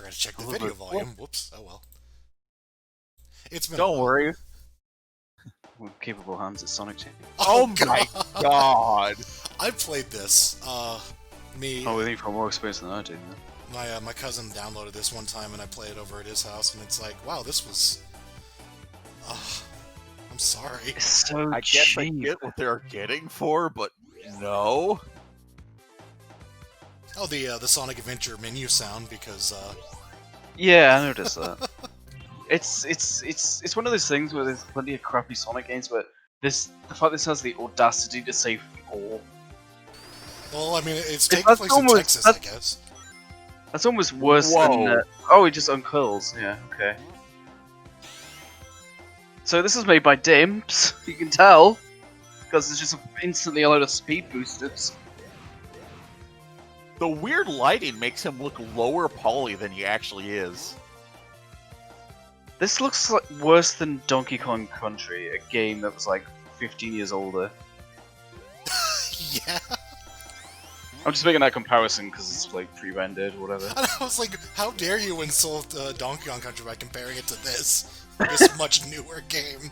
forgot to check the video volume. Whoops. Oh well. It's been. Don't worry. With capable hands at Sonic Team. Oh my god! I played this. Me. Oh, you've got more experience than I do. My cousin downloaded this one time, and I played it over at his house, and it's like, wow, this was. I'm sorry. It's so I cheap. guess I get what they're getting for, but no. Oh, the Sonic Adventure menu sound because. Yeah, I noticed that. It's one of those things where there's plenty of crappy Sonic games, but the fact this has the audacity to say all. Well, I mean, it's taking place in Texas, I guess. That's almost worse than. Oh, it just uncurls. Yeah, okay. So this is made by Dimps, you can tell, because it's just instantly a load of speed boosters. The weird lighting makes him look lower poly than he actually is. This looks like worse than Donkey Kong Country, a game that was like 15 years older. Yeah. I'm just making that comparison because it's like pre-rendered or whatever. And I was like, how dare you insult Donkey Kong Country by comparing it to this much newer game?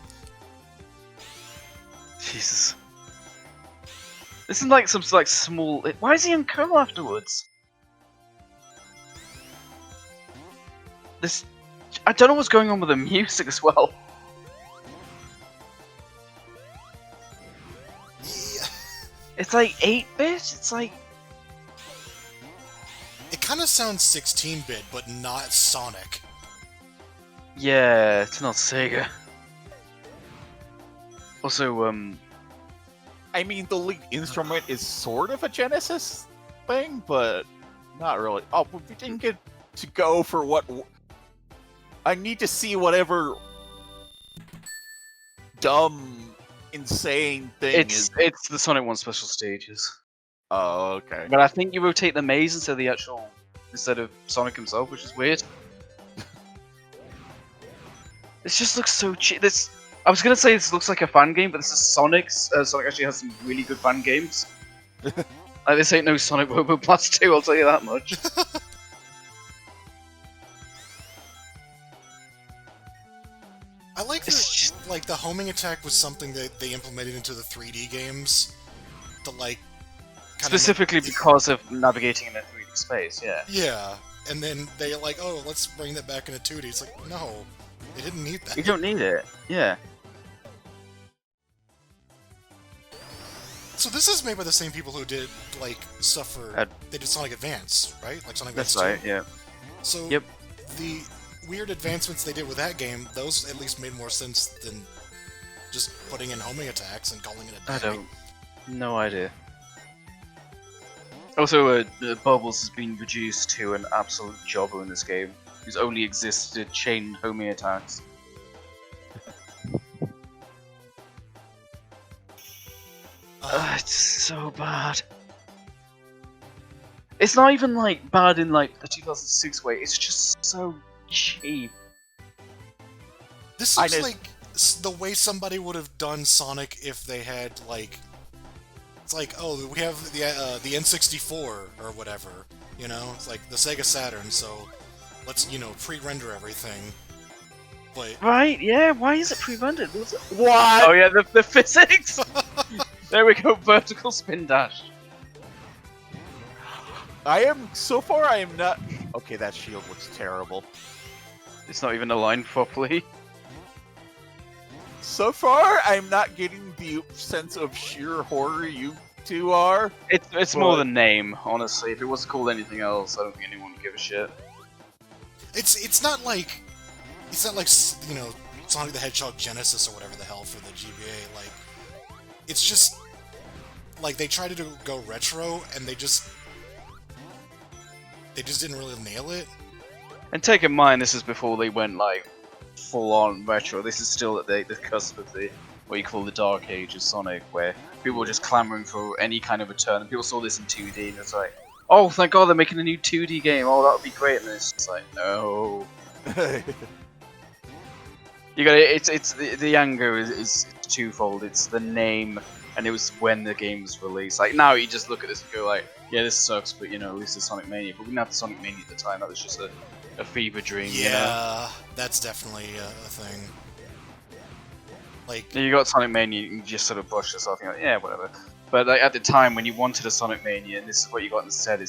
Jesus. This is like some like small. Why is he in coma afterwards? This. I don't know what's going on with the music as well. Yeah. It's like 8-bit. It's like. It kind of sounds 16-bit, but not Sonic. Yeah, it's not Sega. Also, I mean, the lead instrument is sort of a Genesis thing, but not really. Oh, but we didn't get to go for what. I need to see whatever dumb, insane thing is. It's the Sonic 1 special stages. Oh, okay. But I think you rotate the maze instead of Sonic himself, which is weird. This just looks so cheap. I was gonna say this looks like a fan game, but this is Sonic's. Sonic actually has some really good fan games. Like this ain't no Sonic Robo Blast 2, I'll tell you that much. I like that, like, the homing attack was something that they implemented into the 3D games to, like, specifically because of navigating in a 3D space, yeah. Yeah, and then they like, oh, let's bring that back into 2D. It's like, no, they didn't need that. You don't need it, yeah. So this is made by the same people who did, like, stuff for... they did Sonic Advance, right? Like Sonic Advance 2? That's right, yeah. So, yep. The weird advancements they did with that game, those at least made more sense than just putting in homing attacks and calling it a day. I don't... No idea. Also, Bubbles has been reduced to an absolute jobber in this game, who's only existed chain homing attacks. It's so bad. It's not even like bad in like the 2006 way. It's just so cheap. This seems like the way somebody would have done Sonic if they had like. It's like, oh, we have the N64 or whatever, you know. It's like the Sega Saturn, so let's pre-render everything. But right, yeah. Why is it pre-rendered? What? Oh yeah, the physics. There we go, vertical spin dash. I am not. Okay, that shield looks terrible. It's not even aligned properly. So far, I'm not getting the sense of sheer horror you two are. It's more the name, honestly. If it was called anything else, I don't think anyone would give a shit. It's not like Sonic the Hedgehog Genesis or whatever the hell for the GBA. Like, it's just like they tried to go retro and they just didn't really nail it. And take in mind, this is before they went like full-on retro. This is still at the cusp of what you call the dark age of Sonic, where people were just clamoring for any kind of return. And people saw this in 2D, and it's like, oh, thank God they're making a new 2D game. Oh, that would be great. And it's just like, no. You got it's the anger is twofold. It's the name, and it was when the game was released. Like now, you just look at this and go like, yeah, this sucks, but at least it's Sonic Mania. But we didn't have the Sonic Mania at the time. That was just a fever dream. Yeah, you know? that's definitely a thing. Like, You got Sonic Mania, you can just sort of brush yourself. You're like, yeah, whatever. But like, at the time when you wanted a Sonic Mania, and this is what you got instead,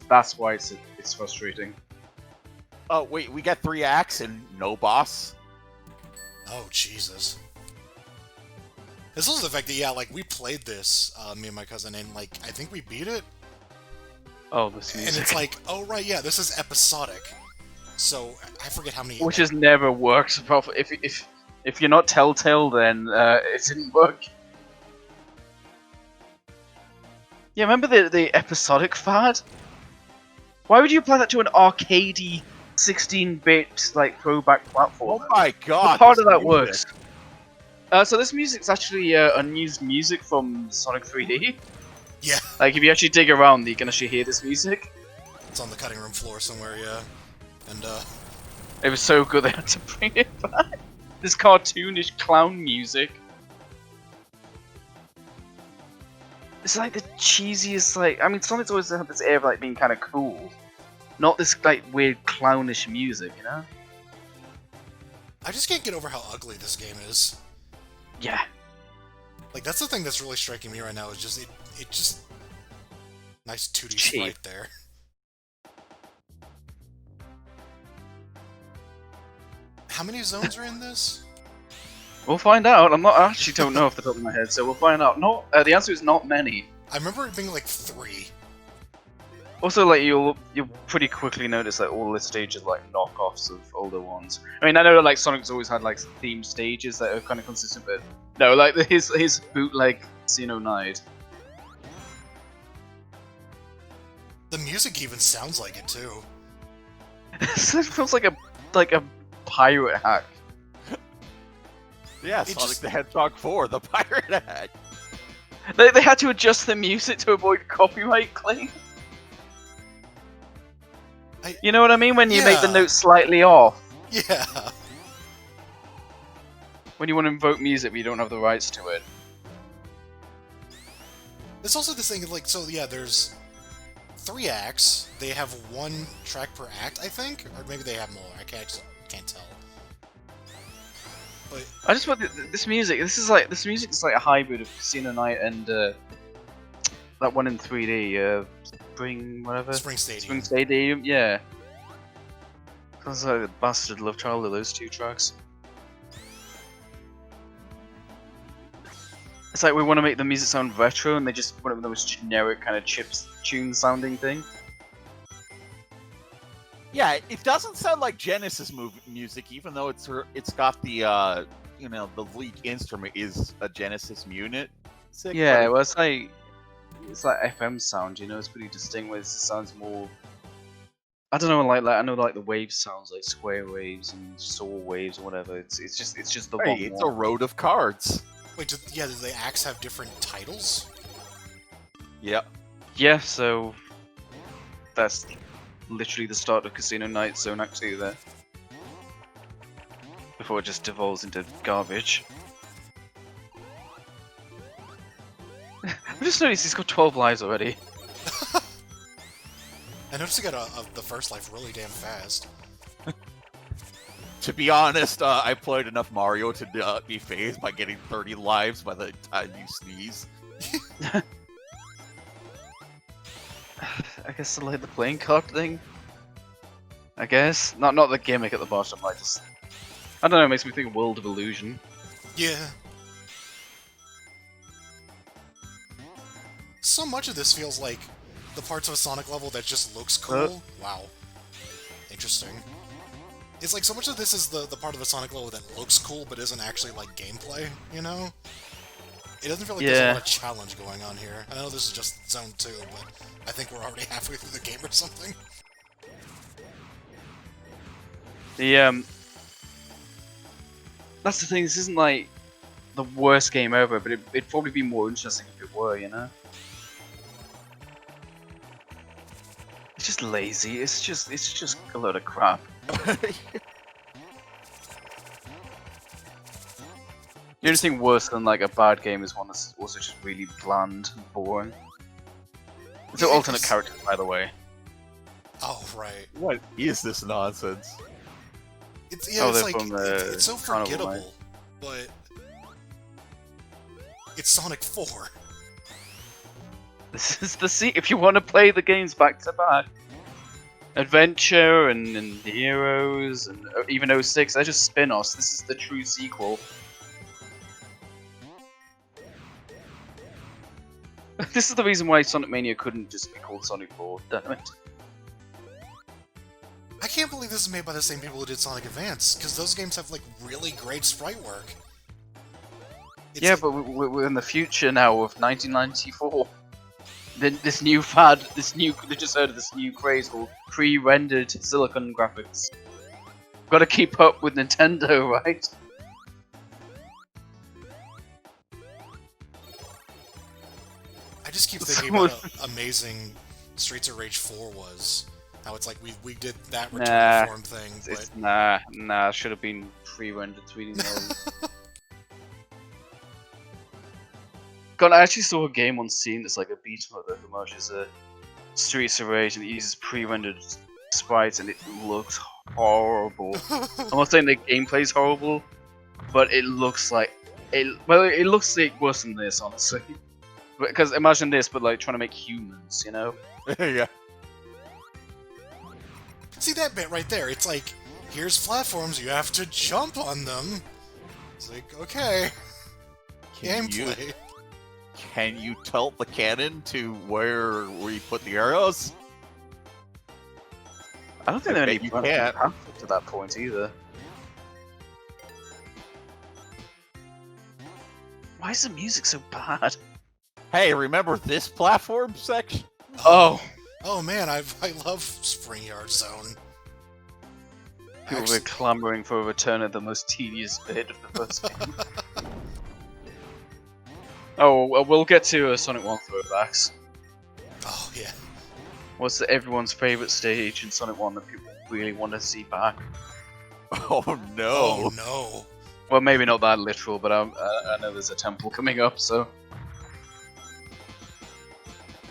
that's why it's frustrating. Oh wait, we got 3 acts and no boss. oh Jesus. This was the fact that, yeah, like, we played this, me and my cousin, and, like, I think we beat it. Oh, this music. And it's like, oh, right, yeah, this is episodic. So, I forget how many... Which has never worked properly. If you're not Telltale, then it didn't work. Yeah, remember the episodic fad? Why would you apply that to an arcadey 16-bit like throwback platform? Oh my god! What part of that works? So this music's actually unused music from Sonic 3D. Yeah. Like if you actually dig around, you can actually hear this music. It's on the cutting room floor somewhere, yeah. And, It was so good they had to bring it back. This cartoonish clown music. It's like the cheesiest, like, I mean, Sonic's always had this air of like being kind of cool. Not this like weird clownish music, you know? I just can't get over how ugly this game is. Yeah. Like, that's the thing that's really striking me right now, is just, it just... Nice 2D Cheap. sprite there. How many zones are in this? We'll find out. I actually don't know off the top of my head, so we'll find out. No, the answer is not many. I remember it being like 3. Also, like you'll pretty quickly notice that all the stages are like knockoffs of older ones. I mean, I know that like Sonic's always had like themed stages that are kind of consistent, but no, like his bootleg Casino Night. The music even sounds like it too. It feels like a pirate hack. Yeah, It Sonic just- the Hedgehog 4, the pirate hack. They had to adjust the music to avoid copyright claim. You know what I mean? When you make the Yeah. notes slightly off. Yeah. When you want to invoke music but you don't have the rights to it. There's also this thing, like, so yeah, there's 3 acts. They have 1 track per act, I think? Or maybe they have more. I can't tell. But I just want this music. This music is like a hybrid of Casino Night and that one in 3D. Spring whatever. Spring Stadium. Spring Stadium. Yeah. Sounds like the bastard love child of those 2 tracks. It's like we want to make the music sound retro, and they just put it with the most generic kind of chips tune sounding thing. Yeah, it doesn't sound like Genesis music, even though it's got the the lead instrument is a Genesis unit. Yeah, well, it's like FM sound, you know, it's pretty distinct. It sounds more. I don't know, like I know like the wave sounds like square waves and saw waves or whatever. It's just the Hey, one. it's a road of cards. Wait, do the acts have different titles? Yep. Yeah, so that's literally the start of Casino Night Zone Act 2 there. Before it just devolves into garbage. I just noticed he's got 12 lives already. I noticed he got the first life really damn fast. To be honest, I played enough Mario to be phased by getting 30 lives by the time you sneeze. I guess like the playing card thing. I guess not the gimmick at the bottom. Like just I don't know. It makes me think of World of Illusion. Yeah. So much of this feels like the parts of a Sonic level that just looks cool. Wow. Interesting. It's like so much of this is the part of a Sonic level that looks cool but isn't actually like gameplay, you know? It doesn't feel like there's a lot of challenge going on here. I know this is just Zone 2, but I think we're already halfway through the game or something. That's the thing. This isn't like the worst game ever, but it'd probably be more interesting if it were, you know. It's just lazy. It's just a load of crap. The only thing worse than like a bad game is one that's also just really bland and boring. It's an alternate character, by the way. Oh, Right. What is this nonsense? It's Oh, it's they're like from the it's so Carnival Night. forgettable, but it's Sonic 4. This is the if you want to play the games back to back. Adventure and Heroes and even 06, they're just spin-offs. This is the true sequel. This is the reason why Sonic Mania couldn't just be called Sonic 4, damn it. I can't believe this is made by the same people who did Sonic Advance, because those games have like really great sprite work. Yeah, but we're in the future now of 1994. Then this new fad, they just heard of this new craze called pre-rendered silicon graphics. Got to keep up with Nintendo, right? I just keep thinking about how amazing Streets of Rage 4 was. How it's like we did that return form thing, but Nah, should have been pre-rendered 3D models. God, I actually saw a game on Steam that's like a beat 'em up that homages Streets of Rage and it uses pre-rendered sprites and it looks horrible. I'm not saying the gameplay's horrible, but it looks like it looks like worse than this, honestly. Because imagine this, but like trying to make humans, you know? Yeah. See that bit right there? It's like, here's platforms, you have to jump on them. It's like, okay. Gameplay. Can you tilt the cannon to where you put the arrows? I don't think there are any you can't. to that point either. Why is the music so bad? Hey, remember this platform section? Oh! Oh man, I love Spring Yard Zone. People were clamoring for a return of the most tedious bit of the first game. Oh, well, we'll get to Sonic 1 throwbacks. Oh yeah. What's everyone's favourite stage in Sonic 1 that people really want to see back? Oh no! Oh no! Well, maybe not that literal, but I know there's a temple coming up, so...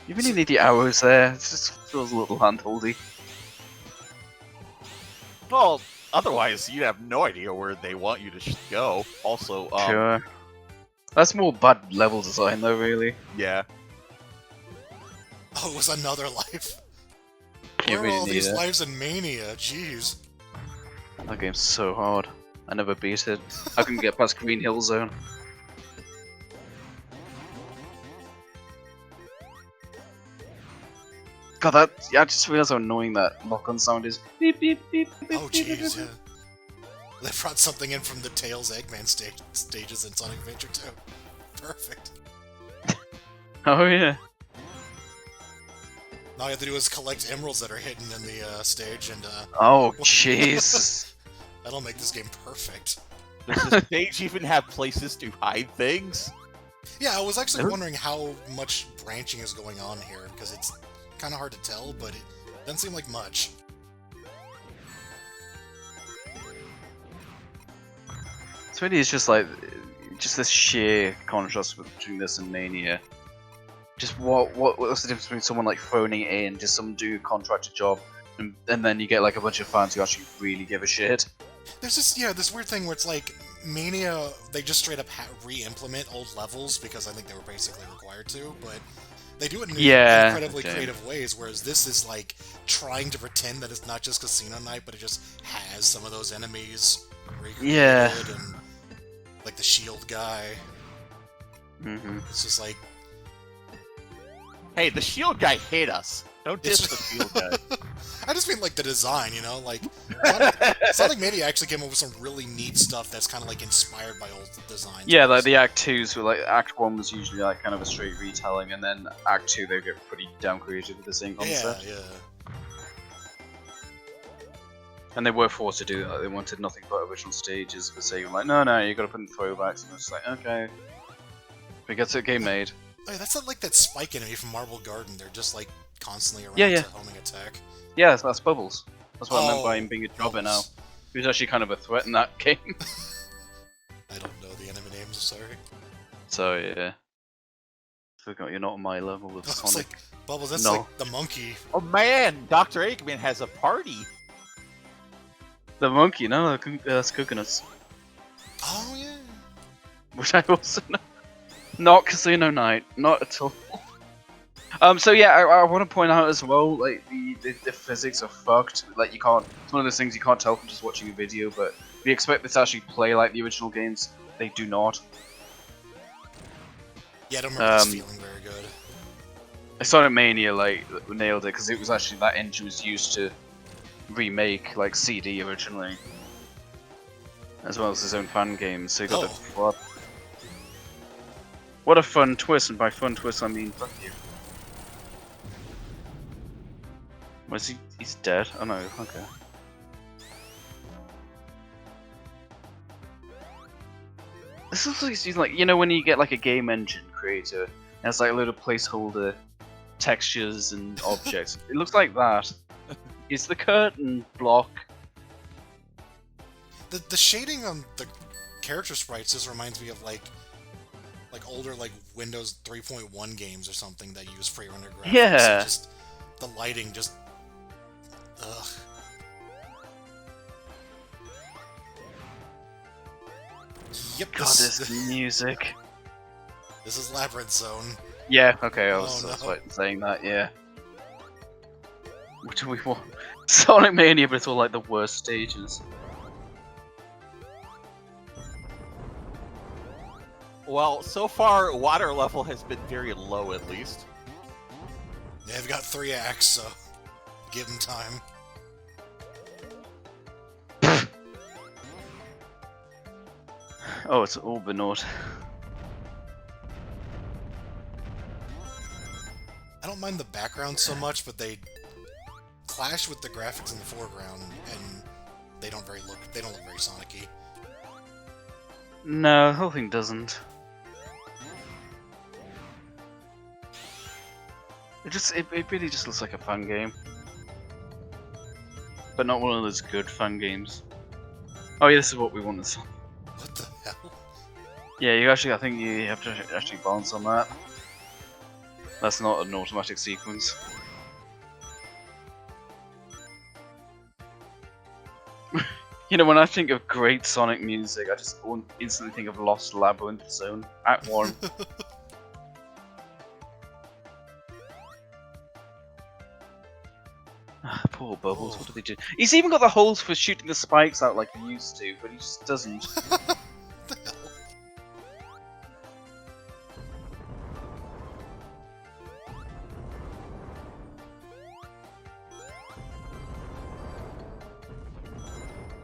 You really need the arrows there, it just feels a little handholdy. Well, otherwise you'd have no idea where they want you to go. Also, Sure. That's more bad level design though, really. Yeah. Oh, it was another life. You Where are really all need these it. lives in Mania? Jeez. That game's so hard. I never beat it. I couldn't get past Green Hill Zone. God, I just realized how annoying that lock-on sound is. Beep, beep, beep, beep, Oh beep, beep, jeez, beep. yeah. They brought something in from the Tails Eggman stages in Sonic Adventure 2. Perfect. Oh yeah. Now all you have to do is collect emeralds that are hidden in the stage, and Oh jeez. that'll make this game perfect. Does the stage even have places to hide things? Yeah, I was actually wondering how much branching is going on here, because it's kind of hard to tell, but it doesn't seem like much. It's really is just like this sheer contrast between this and Mania. Just what's the difference between someone like phoning it in, just some dude contracted job, and then you get like a bunch of fans who actually really give a shit. There's this weird thing where it's like Mania, they just straight up re-implement old levels because I think they were basically required to, but they do it in incredibly creative ways, whereas this is like trying to pretend that it's not just Casino Night, but it just has some of those enemies recreated and like the shield guy. Mm-hmm. It's just like, Hey, the shield guy hate us. Don't diss the shield guy. I just mean like the design, you know, like Sonic Mania actually came up with some really neat stuff that's kind of like inspired by old designs. Yeah, like the Act 2s were like, Act 1 was usually like kind of a straight retelling, and then Act 2 they get pretty damn creative with the same concept. Yeah. And they were forced to do that. They wanted nothing but original stages, but saying like, no, you gotta put in throwbacks, and it's like, okay, we get the game made. Oh, yeah, that's not like that Spike enemy from Marble Garden. They're just like constantly around Yeah. to homing attack. Yeah, that's Bubbles. That's what I meant by him being a jobber now. Bubbles. He was actually kind of a threat in that game. I don't know the enemy names, sorry. So yeah. forgot you're not on my level with It's Sonic. like, Bubbles, that's No. like the monkey. Oh man, Dr. Eggman has a party. The monkey, no, that's coconuts. Oh, yeah. Which I also know. Not Casino Night, not at all. So yeah, I want to point out as well, like the physics are fucked. Like you can't. It's one of those things you can't tell from just watching a video. But if you expect this to actually play like the original games, they do not. Yeah, I don't remember this feeling very good. Sonic Mania like nailed it because it was actually that engine was used to remake like CD originally, as well as his own fan games. So you got the what a fun twist, and by fun twist I mean fuck you. Was he? He's dead? Oh no, okay. This looks like he's like, you know when you get like a game engine creator, and it's like a load of placeholder textures and objects. It looks like that. Is the curtain block? The shading on the character sprites just reminds me of like older like Windows 3.1 games or something that use pre-rendered graphics. Yeah. Just the lighting just. Ugh. Yep. God, this music. This is Labyrinth Zone. Yeah. Okay, I was no. right in saying that. Yeah. What do we want? Sonic Mania, but it's all like the worst stages. Well, so far, water level has been very low, at least. Yeah, they've got 3 acts, so give them time. Oh, it's Orbinaut. I don't mind the background so much, but they clash with the graphics in the foreground, and they don't look very Sonic-y. No, the whole thing doesn't. It really just looks like a fun game. But not one of those good fun games. Oh yeah, this is what we want this. What the hell? Yeah, I think you have to actually balance on that. That's not an automatic sequence. You know, when I think of great Sonic music, I just instantly think of Lost Labyrinth Zone, Act 1. Poor Bubbles, what do they do? He's even got the holes for shooting the spikes out like he used to, but he just doesn't. What the hell?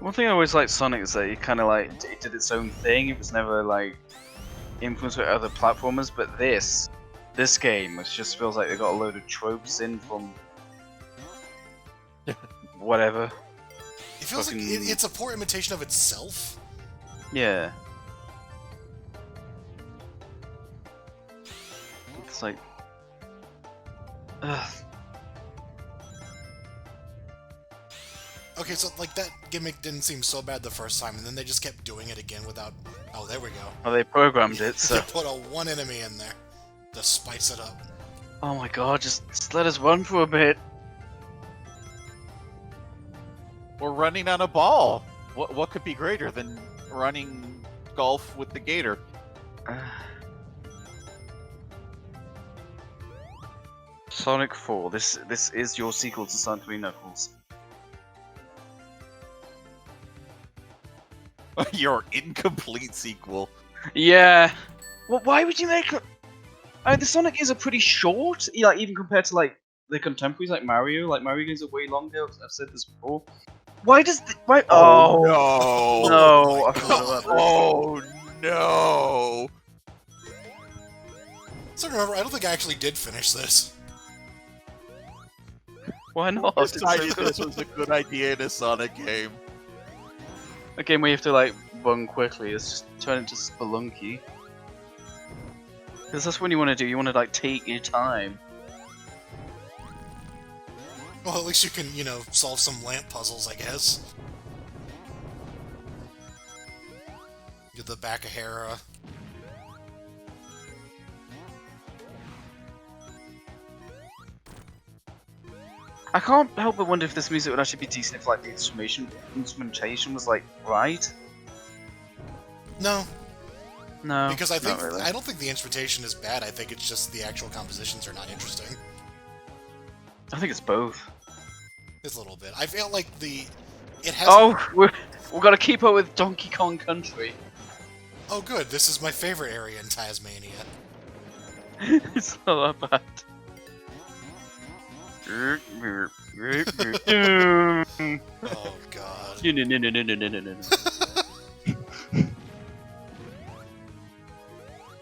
One thing I always liked Sonic is that it kind of like it did its own thing. It was never like influenced by other platformers. But this game, it just feels like they got a load of tropes in from whatever. It feels like it's a poor imitation of itself. Yeah. It's like, ugh. Okay, so like that gimmick didn't seem so bad the first time, and then they just kept doing it again without. Oh, there we go. Oh, they programmed it, so. They put one enemy in there to spice it up. Oh my god, just let us run for a bit. We're running on a ball. What could be greater than running golf with the gator? Sonic 4. This is your sequel to Sonic 3 Knuckles. Your incomplete sequel. Yeah. Well, why would you make it? I mean, the Sonic is a pretty short, like even compared to like the contemporaries like Mario. Like Mario games are way longer. I've said this before. Why does why? Oh, no! Oh, I forgot about this. Oh no! So remember, I don't think I actually did finish this. Why not? I It's so decided good. this was a good idea in a Sonic game. A game where you have to like run quickly. It's just turn into Spelunky. Because that's what you want to do. You want to like take your time. Well, at least you can, you know, solve some lamp puzzles, I guess. Get the back of Hera. I can't help but wonder if this music would actually be decent if like the instrumentation was like right. No, No, because I think not really. I don't think the instrumentation is bad. I think it's just the actual compositions are not interesting. I think it's both. It's a little bit. I feel like it has. Oh, we've got to keep up with Donkey Kong Country. Oh, good. This is my favorite area in Tasmania. It's not that bad. Oh god.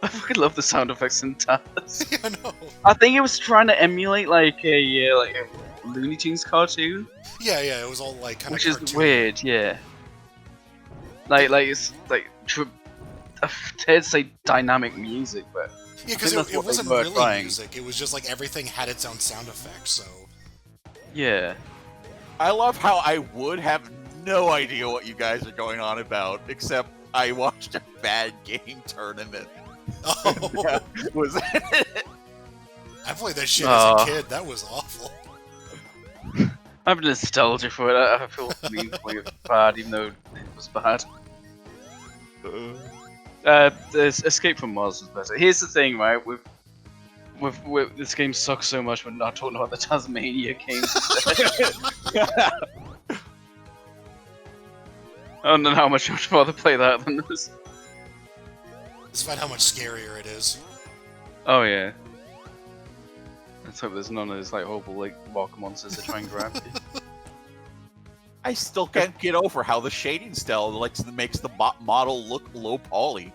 I fucking love the sound effects in Taz. Yeah, I know. I think it was trying to emulate like a Looney Tunes cartoon, Yeah, it was all like kind which of is cartoony. weird. Yeah, like it's like I'd say dynamic music, but Yeah, because that's it what they wasn't were really trying. music. It was just like everything had its own sound effects. So yeah. I love how I would have no idea what you guys are going on about, except I watched a bad game tournament. oh, That was I played that shit as a kid. That was awful. I have nostalgia for it. I feel meaningfully bad, even though it was bad. Escape from Mars was better. Here's the thing, right? With this game sucks so much. We're not talking about the Tasmania game. I don't know how much I'd rather play that than this. Despite how much scarier it is. Oh yeah. Let's hope there's none of those like horrible like rock monsters that try and grab you. I still can't get over how the shading style makes the model look low poly.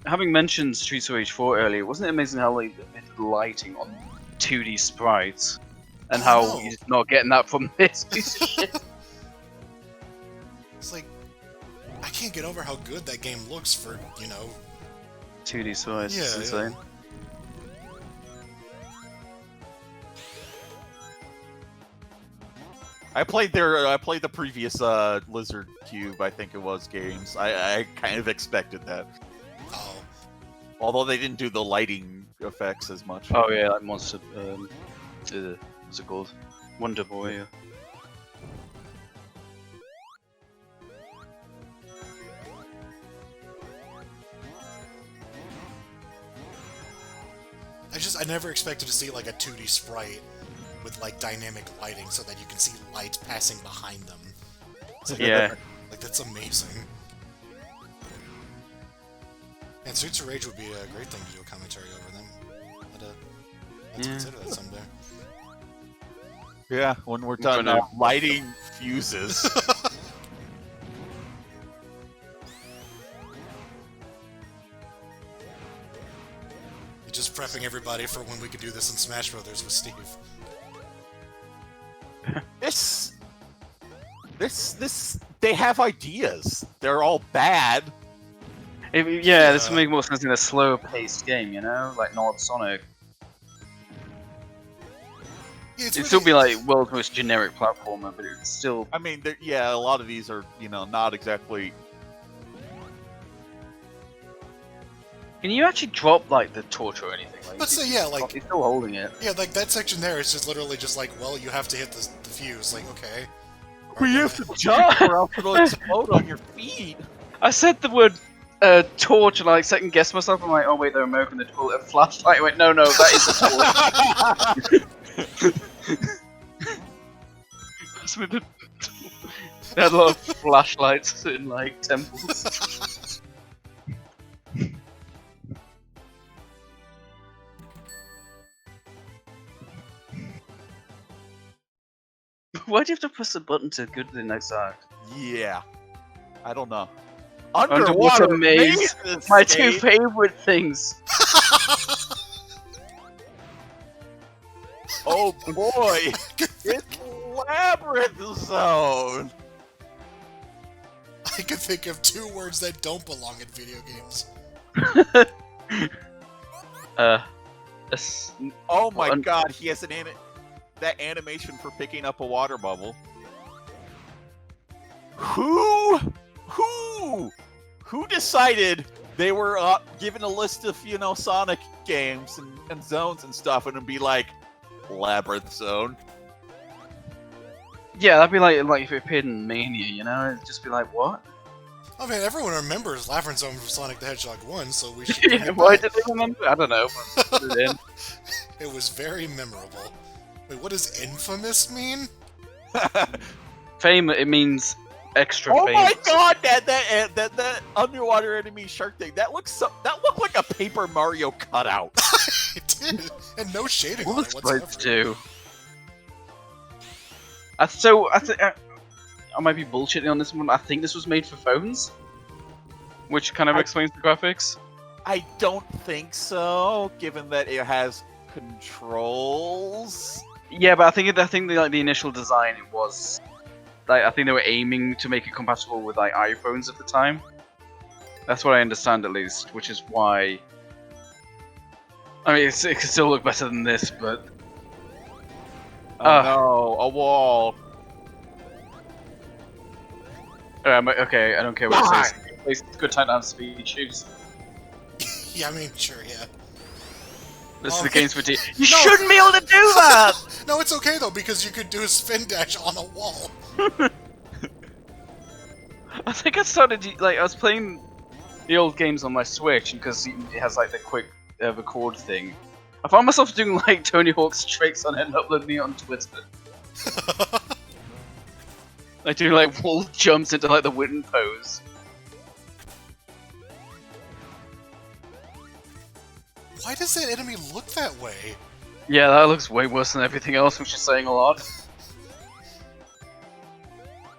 Having mentioned Streets of Rage 4 earlier, wasn't it amazing how like they did lighting on 2D sprites, and how know. you're just not getting that from this piece of shit? It's like I can't get over how good that game looks for 2D sprites, Yeah, it's yeah. insane. I played the previous Lizard Cube, I think it was, games. I kind of expected that. Oh, Although they didn't do the lighting effects as much. Oh yeah, like Monster, what's it called? Wonder Boy. I never expected to see like a 2D sprite with like dynamic lighting so that you can see light passing behind them. Yeah. Like that's amazing. And Streets of Rage would be a great thing to do a commentary over them. I'd consider that someday. Yeah, when we're done lighting fuses. Just prepping everybody for when we could do this in Smash Brothers with Steve. They have ideas. They're all bad. This would make more sense in a slower paced game, like not Sonic. Yeah, It'd still be like world's most generic platformer, but it's still. I mean, a lot of these are, not exactly. Can you actually drop like the torch or anything? Like, But say, yeah, like you're still holding it. Yeah, like that section there is just literally just like, well, you have to hit the fuse. Like, okay. We have to jump or else it'll explode on your feet. I said the word torch and I second guessed myself. I'm like, oh wait, they're American. They call it a flashlight. I went, no, that is a torch. They had a lot of flashlights in like temples. Why do you have to press a button to go to the next act? Yeah. I don't know. Underwater maze. My two favorite things. Oh boy! It's Labyrinth Zone! I could think of two words that don't belong in video games. Oh my god, he has that animation for picking up a water bubble. Who decided they were given a list of, Sonic games and zones and stuff and it'd be like, Labyrinth Zone? Yeah, that'd be like if it appeared in Mania, you know? It'd just be like, what? I mean, everyone remembers Labyrinth Zone from Sonic the Hedgehog 1, so we should bring it Why back. did they remember? I don't know. But put it in. It was very memorable. Wait, what does infamous mean? Fame, it means extra Oh famous. my god, that underwater enemy shark thing. That looked like a Paper Mario cutout. It did, and no shading What on was it it whatsoever. supposed to do? I might be bullshitting on this one. I think this was made for phones, which kind of explains the graphics. I don't think so, given that it has controls. Yeah, but I think the initial design it was like I think they were aiming to make it compatible with like iPhones at the time. That's what I understand at least, which is why. I mean, it can still look better than this, but Oh no, a wall. okay, I don't care what it says. It's a good time to have speed issues. Yeah, I mean, sure, yeah. This is the game's for You No. shouldn't be able to do that! No, it's okay though, because you could do a spin dash on a wall. I think I started, like, I was playing the old games on my Switch, because it has, like, the quick record thing. I found myself doing, like, Tony Hawk's tricks on it and uploading it on Twitter. I do, like, wall jumps into, like, the wooden pose. Why does that enemy look that way? Yeah, that looks way worse than everything else, which is saying a lot.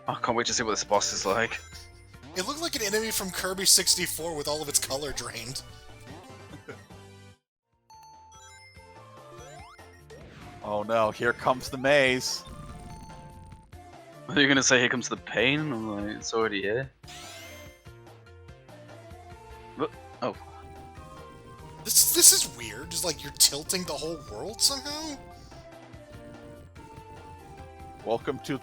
I can't wait to see what this boss is like. It looked like an enemy from Kirby 64 with all of its color drained. Oh no, here comes the maze. Are you gonna say here comes the pain? I'm like, it's already here. Oh. This is weird. Just like you're tilting the whole world somehow? Welcome to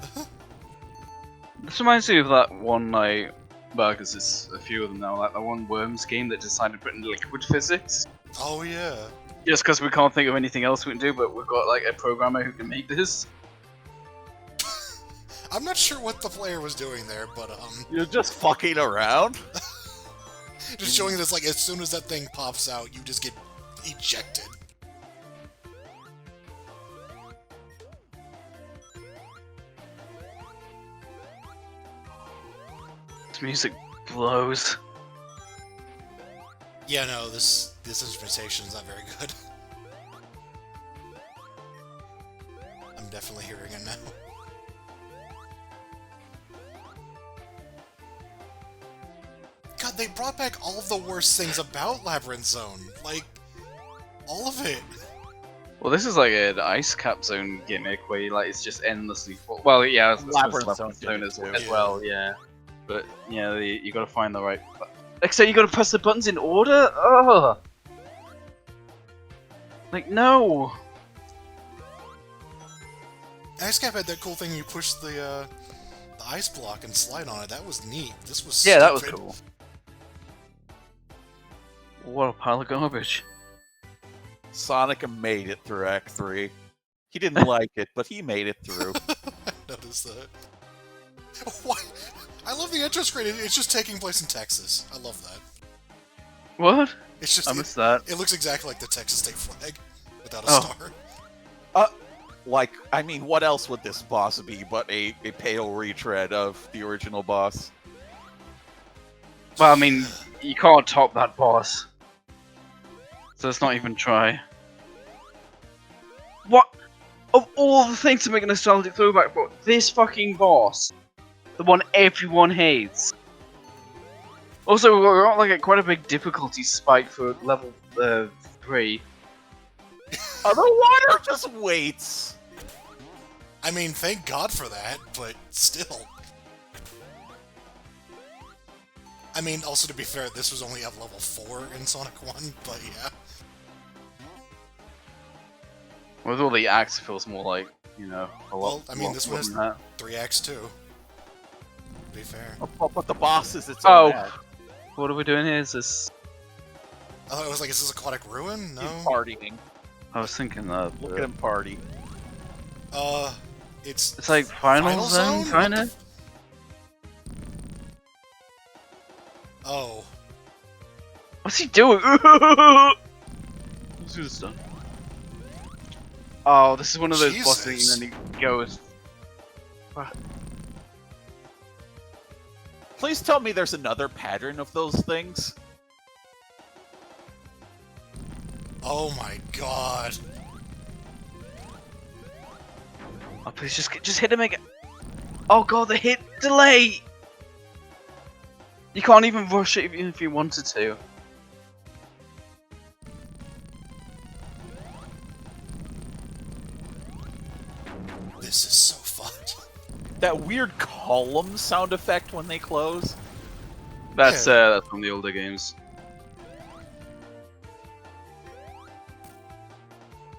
This reminds me of that one, like, well, because there's a few of them now, like that one Worms game that decided to put in liquid physics. Oh yeah. Just because we can't think of anything else we can do, but we've got, like, a programmer who can make this. I'm not sure what the player was doing there, but You're just fucking around? just showing this like as soon as that thing pops out, you just get ejected. This music blows. Yeah, no, this instrumentation is not very good. I'm definitely hearing it now. God, they brought back all of the worst things about Labyrinth Zone. Like, all of it. Well, this is like an ice cap zone gimmick where like it's just endlessly full. Well, yeah, it's Labyrinth Labyrinth Zone zone as did it well, yeah. But yeah, you gotta find the right. Like, so you gotta press the buttons in order. Ugh. Like no. Ice Cap had that cool thing you push the ice block and slide on it. That was neat. This was Yeah, that was stupid. cool. What a pile of garbage. Sonic made it through Act 3. He didn't like it, but he made it through. I noticed that. Why? I love the intro screen. It's just taking place in Texas. I love that. What? It's just I missed that. it looks exactly like the Texas state flag without a Oh. star. Like, I mean, what else would this boss be but a pale retread of the original boss? Well, I mean, you can't top that boss. So let's not even try. What? Of all the things to make a nostalgic throwback for, this fucking boss, the one everyone hates. Also, we're on like quite a big difficulty spike for level 3. Oh, the water just waits. I mean, thank God for that, but still. I mean, also to be fair, this was only at level 4 in Sonic 1, but yeah. With all the acts, it feels more like, you know, a lot. Well, I mean, this one more has than that. 3 acts too. To be fair. But the boss is its Oh. own act. What are we doing here? Is this? I thought it was like, is this Aquatic Ruin? No. He's partying. I was thinking that. Look at him party. It's like Final Zone, What kinda? Oh. What's he doing? What's this done? Oh, this is one of those boss things, and then he goes. Please tell me there's another pattern of those things. Oh my god. Oh, please just hit him again. Oh god, the hit delay! You can't even rush it even if you wanted to. This is so fucked. That weird column sound effect when they close. That's that's from the older games.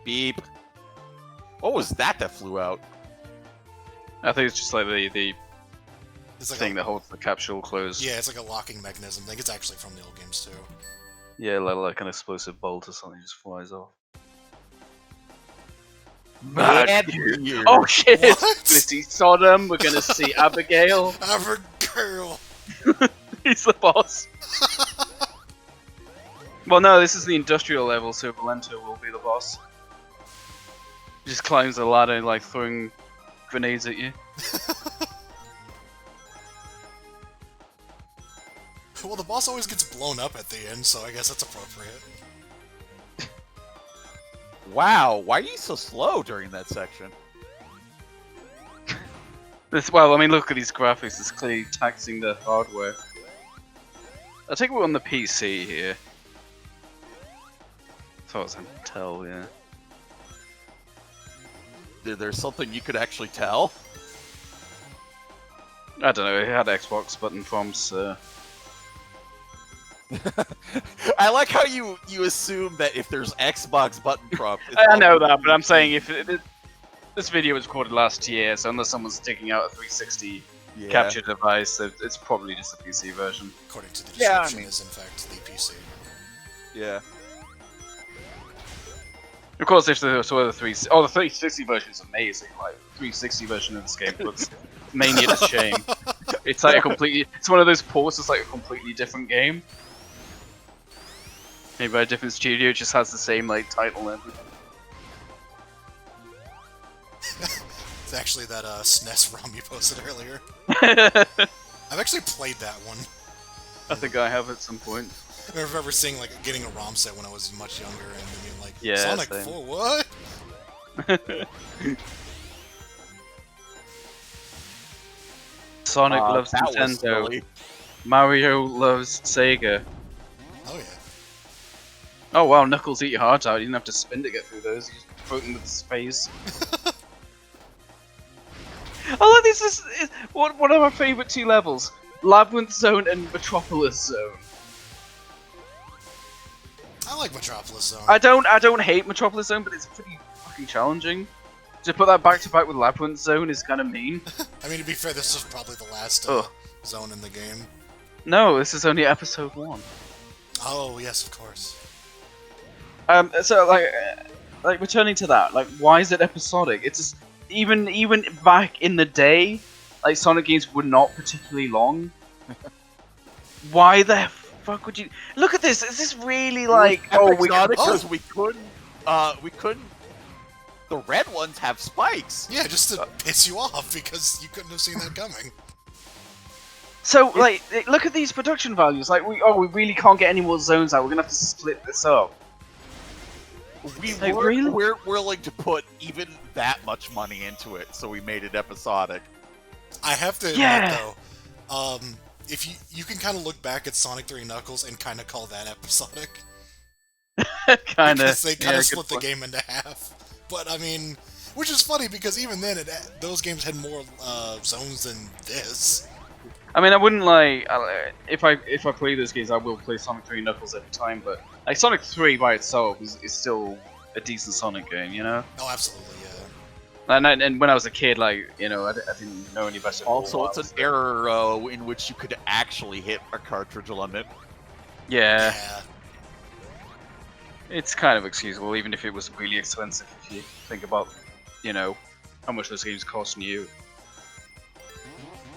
Beep. What was that flew out? I think it's just like the It's like thing that holds the capsule closed. Yeah, it's like a locking mechanism. I think it's actually from the old games too. Yeah, like an explosive bolt or something just flies off. Mad Weird. weird. Oh shit! What? We're gonna see Sodom, we're gonna see Abigail. Abigail! He's the boss. Well, no, this is the industrial level, so Valento will be the boss. He just climbs the ladder, like throwing grenades at you. Well, the boss always gets blown up at the end, so I guess that's appropriate. Wow, why are you so slow during that section? Well, I mean, look at these graphics. It's clearly taxing the hardware. I think we're on the PC here. Thought it was Intel, yeah. There's something you could actually tell? I don't know. It had Xbox button prompts. I like how you assume that if there's Xbox button prompt... I know that, but I'm saying if this video was recorded last year, so unless someone's taking out a 360 capture device, it's probably just a PC version. According to the description, Yeah, is in fact the PC. Yeah. Of course, if the 360 version is amazing. Like the 360 version of this game looks mainly a shame. It's like it's one of those ports. It's like a completely different game. Maybe by a different studio, it just has the same like title and everything. It's actually that SNES ROM you posted earlier. I've actually played that one. I think I have at some point. I remember seeing like getting a ROM set when I was much younger and being like, Yeah, Sonic same. 4, what? Sonic loves that was Nintendo. silly. Mario loves Sega. Oh yeah. Oh wow, Knuckles eat your heart out. You didn't have to spin to get through those. You just throw them with his face. Oh, this is one of my favorite two levels: Labyrinth Zone and Metropolis Zone. I like Metropolis Zone. I don't hate Metropolis Zone, but it's pretty fucking challenging. To put that back to back with Labyrinth Zone is kind of mean. I mean, to be fair, this is probably the last zone in the game. No, this is only episode 1. Oh yes, of course. So like returning to that, like why is it episodic? It's just, even back in the day, like Sonic games were not particularly long. Why the fuck would you look at this? Is this really like because we couldn't. The red ones have spikes. Yeah, just to piss you off because you couldn't have seen that coming. So like look at these production values. Like we really can't get any more zones out. We're gonna have to split this up. We're willing to put even that much money into it, so we made it episodic. I have to admit though, if you can kind of look back at Sonic 3 Knuckles and kind of call that episodic. Kind of. Because they kind of split the game into half. But I mean, which is funny because even then, those games had more zones than this. I mean, I wouldn't like if I play those games, I will play Sonic 3 Knuckles every time. But like Sonic 3 by itself is still a decent Sonic game, you know. Oh, absolutely, yeah. And when I was a kid, like I didn't know any better. Also, it's an era in which you could actually hit a cartridge limit. Yeah. It's kind of excusable, even if it was really expensive. If you think about, how much those games cost new.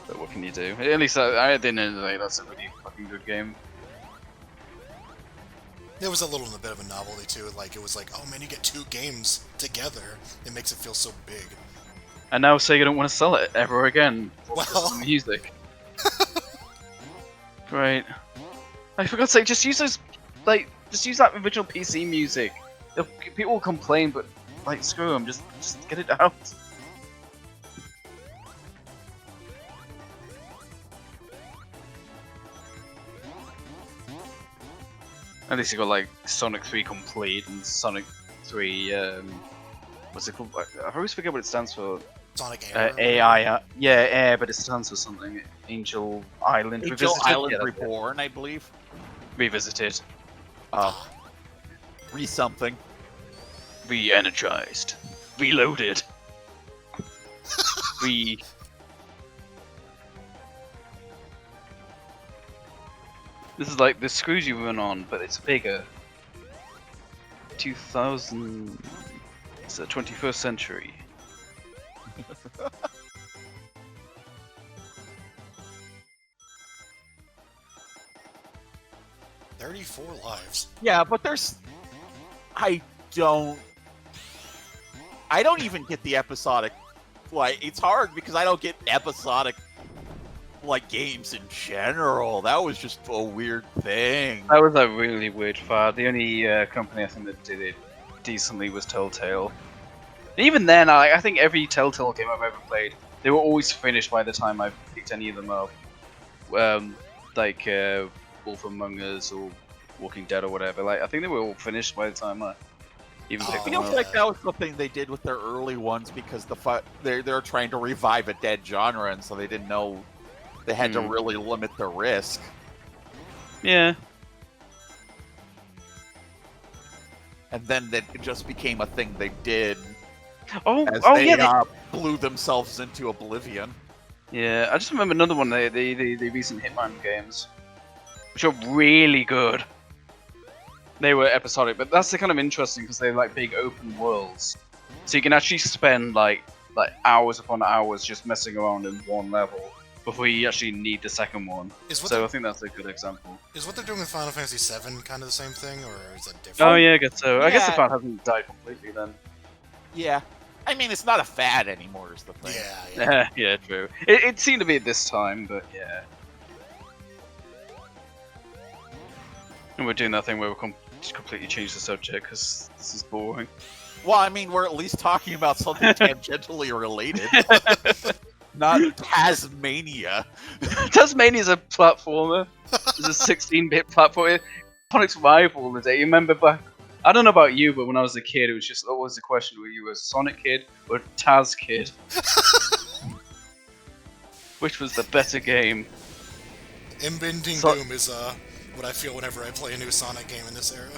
But what can you do? At least at the end of the day, that's a really fucking good game. There was a little bit of a novelty too. Like it was like, oh man, you get 2 games together. It makes it feel so big. And now Sega don't want to sell it ever again. Well, Music. Great. For God's sake, just use those, like, just use that original PC music. People will complain, but like, screw them. Just get it out. At least you got like Sonic 3 Complete and Sonic 3. What's it called? I always forget what it stands for. Sonic Air. AI. Yeah, Air, but it stands for something. Angel Island Angel Revisited. Island Yeah, Reborn, I believe. Revisited. Something. Re-energized. Reloaded. Re... This is like the screws you run on, but it's bigger. 2000... It's the 21st century. 34 lives. Yeah, but there's... I don't even get the episodic... Like, it's hard because I don't get episodic, like, games in general. That was just a weird thing. That was a really weird fad. The only company I think that did it decently was Telltale. Even then, I think every Telltale game I've ever played, they were always finished by the time I picked any of them up. Like Wolf Among Us or Walking Dead or whatever. Like, I think they were all finished by the time I even picked I them feel up. like that was the thing they did with their early ones because they're trying to revive a dead genre, and so they didn't know they had to really limit the risk. Yeah. And then it just became a thing they did. Oh, As oh they, yeah. blew themselves into oblivion. Yeah, I just remember another one. The recent Hitman games, which are really good. They were episodic, but that's the kind of interesting because they're like big open worlds, so you can actually spend like hours upon hours just messing around in one level before you actually need the second one. So I think that's a good example. Is what they're doing with Final Fantasy VII kind of the same thing, or is that different? Oh yeah, I guess so. I guess the Yeah. fan hasn't died completely then. Yeah. I mean, it's not a fad anymore, is the thing. Yeah. Yeah, true. It seemed to be at this time, but yeah. And we're doing that thing where we just completely change the subject because this is boring. Well, I mean, we're at least talking about something tangentially related. Not Tasmania. Tasmania's a platformer. It's a 16-bit platformer. Sonic's rival is it? You remember back? I don't know about you, but when I was a kid, it was just always the question: were you a Sonic kid or a Taz kid? Which was the better game? Impending Doom is what I feel whenever I play a new Sonic game in this era.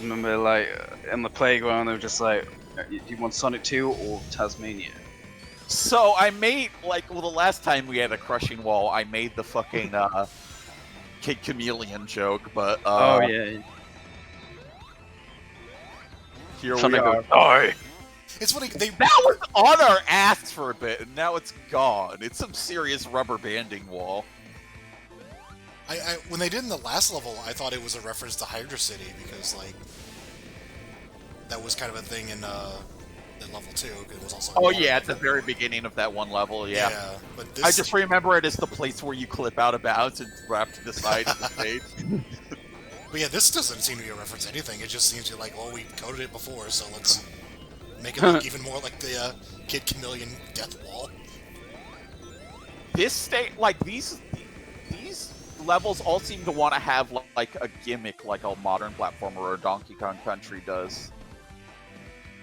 Remember, like, in the playground, they were just like, do you want Sonic 2 or Tasmania? So I made, the last time we had a crushing wall, I made the fucking Kid Chameleon joke, but oh yeah. Here Sonic we are. Die. It's funny, they... That was on our ass for a bit, and now it's gone. It's some serious rubber banding wall. when they did in the last level, I thought it was a reference to Hydra City, because, like, that was kind of a thing in level 2, because it was also... Oh yeah, at the very beginning of that one level, yeah. But this... I just remember it as the place where you clip out of bounds and wrap to the side of the stage. But yeah, this doesn't seem to be a reference to anything. It just seems to be like, well, we coded it before, so let's make it look even more like the Kid Chameleon death wall. This state, like these levels all seem to want to have like a gimmick, like a modern platformer or Donkey Kong Country does.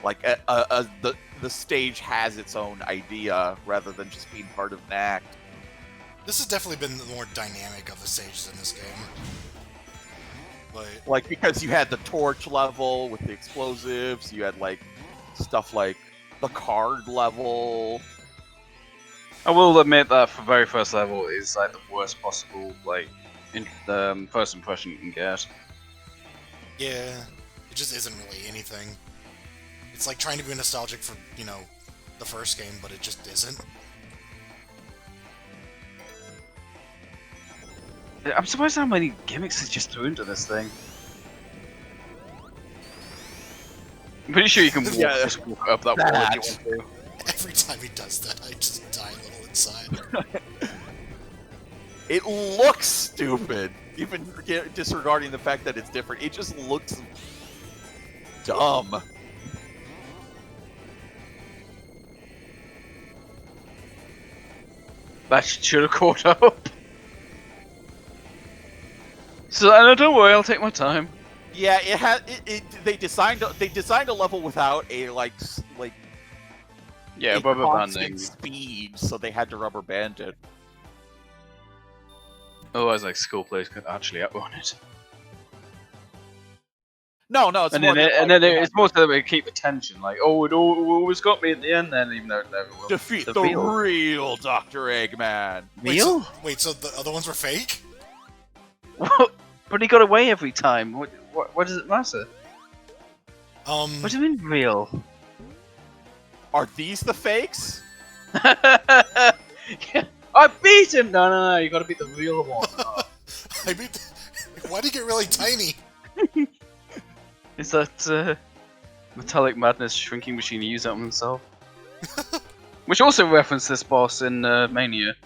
Like the stage has its own idea rather than just being part of an act. This has definitely been the more dynamic of the stages in this game. But... like, because you had the torch level with the explosives, you had like stuff like the card level. I will admit that the very first level is like the worst possible like first impression you can get. Yeah, it just isn't really anything. It's like trying to be nostalgic for, you know, the first game, but it just isn't. I'm surprised how many gimmicks they just threw into this thing. I'm pretty sure you can just walk up that wall if you want to. Every time he does that, I just die a little inside. It looks stupid, even disregarding the fact that it's different. It just looks dumb. That should have caught up. So no, don't worry, I'll take my time. Yeah, it had. They designed a level without a Yeah, a rubber constant banding. speed, so they had to rubber band it. Otherwise, like school players could actually outrun it. No, it's And more then it's more so that we keep attention. Like, oh, it always got me at the end. Then even though it never will. defeat the real Dr. Eggman. Real? Wait, so the other ones were fake? What? But he got away every time. What does it matter? What do you mean real? Are these the fakes? Yeah, I beat him! No, you gotta beat the real one. Oh. I mean, why'd he get really tiny? Is that Metallic Madness shrinking machine he used that on himself? Which also referenced this boss in Mania.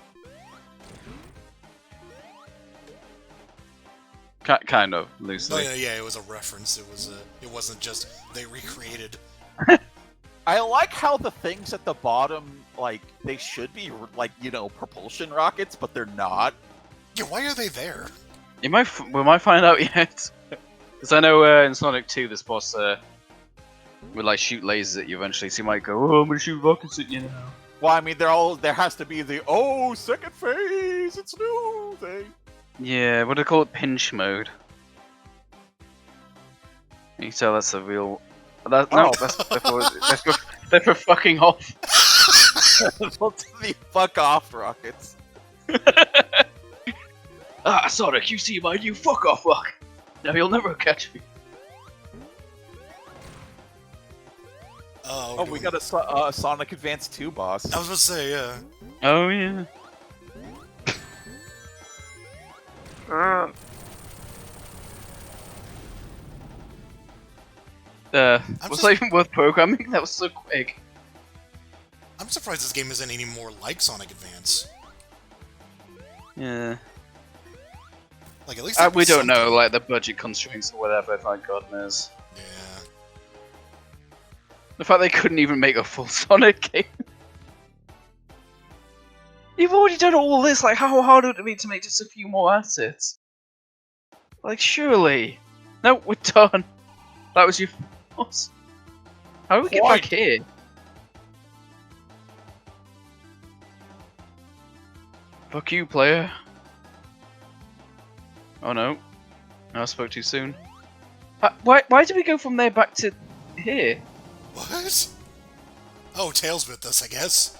Kind of, loosely. No, yeah, it was a reference. It wasn't just they recreated. I like how the things at the bottom, like, they should be, like, you know, propulsion rockets, but they're not. Yeah, why are they there? We might find out yet. Because I know in Sonic 2 this boss would like shoot lasers at you eventually, so you might go, oh, I'm gonna shoot rockets at you now. Well, I mean, there has to be the, second phase, it's new thing. Yeah, what do they call it? Pinch mode. You can tell that's the real... No, they're for fucking off. The fuck off rockets. Sonic, you see my new fuck off rock. Now you'll never catch me. Oh, we got a Sonic Advance 2 boss. I was about to say, yeah. Oh yeah. Was that even worth programming? That was so quick. I'm surprised this game isn't any more like Sonic Advance. Yeah. Like, at least We don't know, like, the budget constraints or whatever, thank God knows. Yeah. The fact they couldn't even make a full Sonic game. You've already done all this, like, how hard would it be to make just a few more assets? Like, surely. No, we're done. That was your boss. How do we get back here? Fuck you, player. Oh no. I spoke too soon. Why did we go from there back to here? What? Oh, Tails with us, I guess.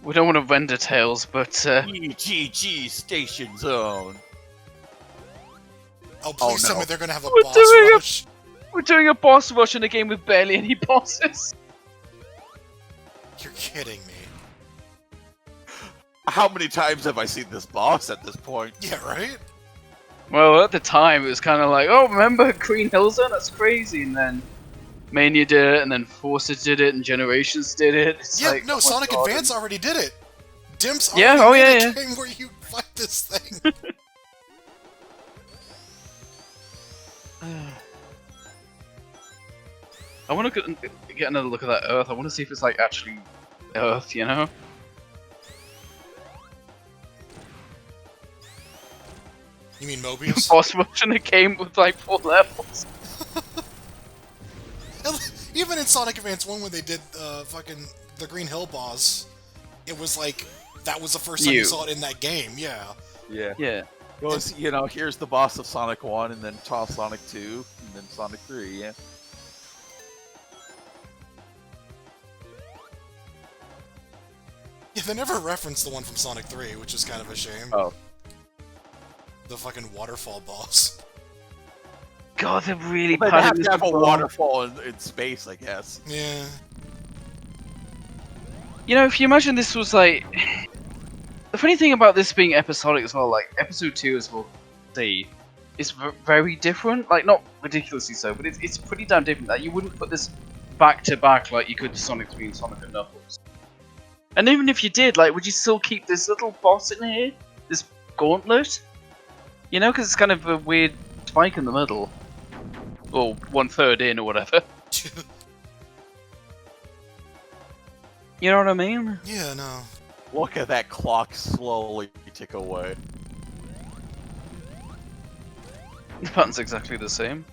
We don't want to render Tails, but EGG Station Zone. Oh, please tell no. me they're gonna have a We're boss doing rush. we're doing a boss rush in a game with barely any bosses. You're kidding me. How many times have I seen this boss at this point? Yeah, right? Well, at the time, it was kind of like, oh, remember Green Hill Zone? That's crazy. And then Mania did it, and then Forza did it, and Generations did it. It's Yeah, like, no, oh my Sonic God. Advance already did it. Dimps Yeah, already made yeah. a game where you fight this thing. I want to get another look at that Earth. I want to see if it's like actually Earth, you know? You mean Mobius? Boss rush in a game with like 4 levels. Even in Sonic Advance 1 when they did fucking the Green Hill boss, it was like, that was the first time you saw it in that game, yeah. Yeah. Yeah. Goes, you know, here's the boss of Sonic 1, and then Sonic 2, and then Sonic 3, yeah. Yeah, they never referenced the one from Sonic 3, which is kind of a shame. Oh. The fucking waterfall boss. God, they're really Well, they have padding to have this a up. waterfall in space, I guess. Yeah. You know, if you imagine this was like... The funny thing about this being episodic as well, like, episode 2 as we'll see, is very different. Like, not ridiculously so, but it's pretty damn different. Like, you wouldn't put this back to back like you could Sonic 3 and Sonic and Knuckles. And even if you did, like, would you still keep this little boss in here? This gauntlet? You know, because it's kind of a weird spike in the middle. Or 1/3 in or whatever. You know what I mean? Yeah, no. Look at that clock slowly tick away. The pattern's exactly the same.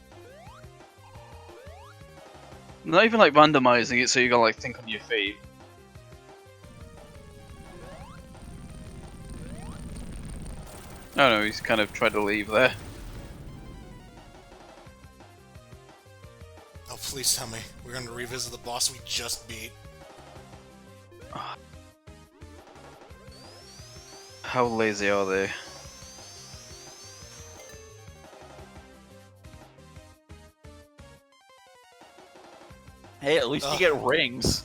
Not even like randomizing it so you gotta like think on your feet. Oh no, he's kind of tried to leave there. Oh, please tell me we're gonna revisit the boss we just beat. How lazy are they? Hey, at least you get rings.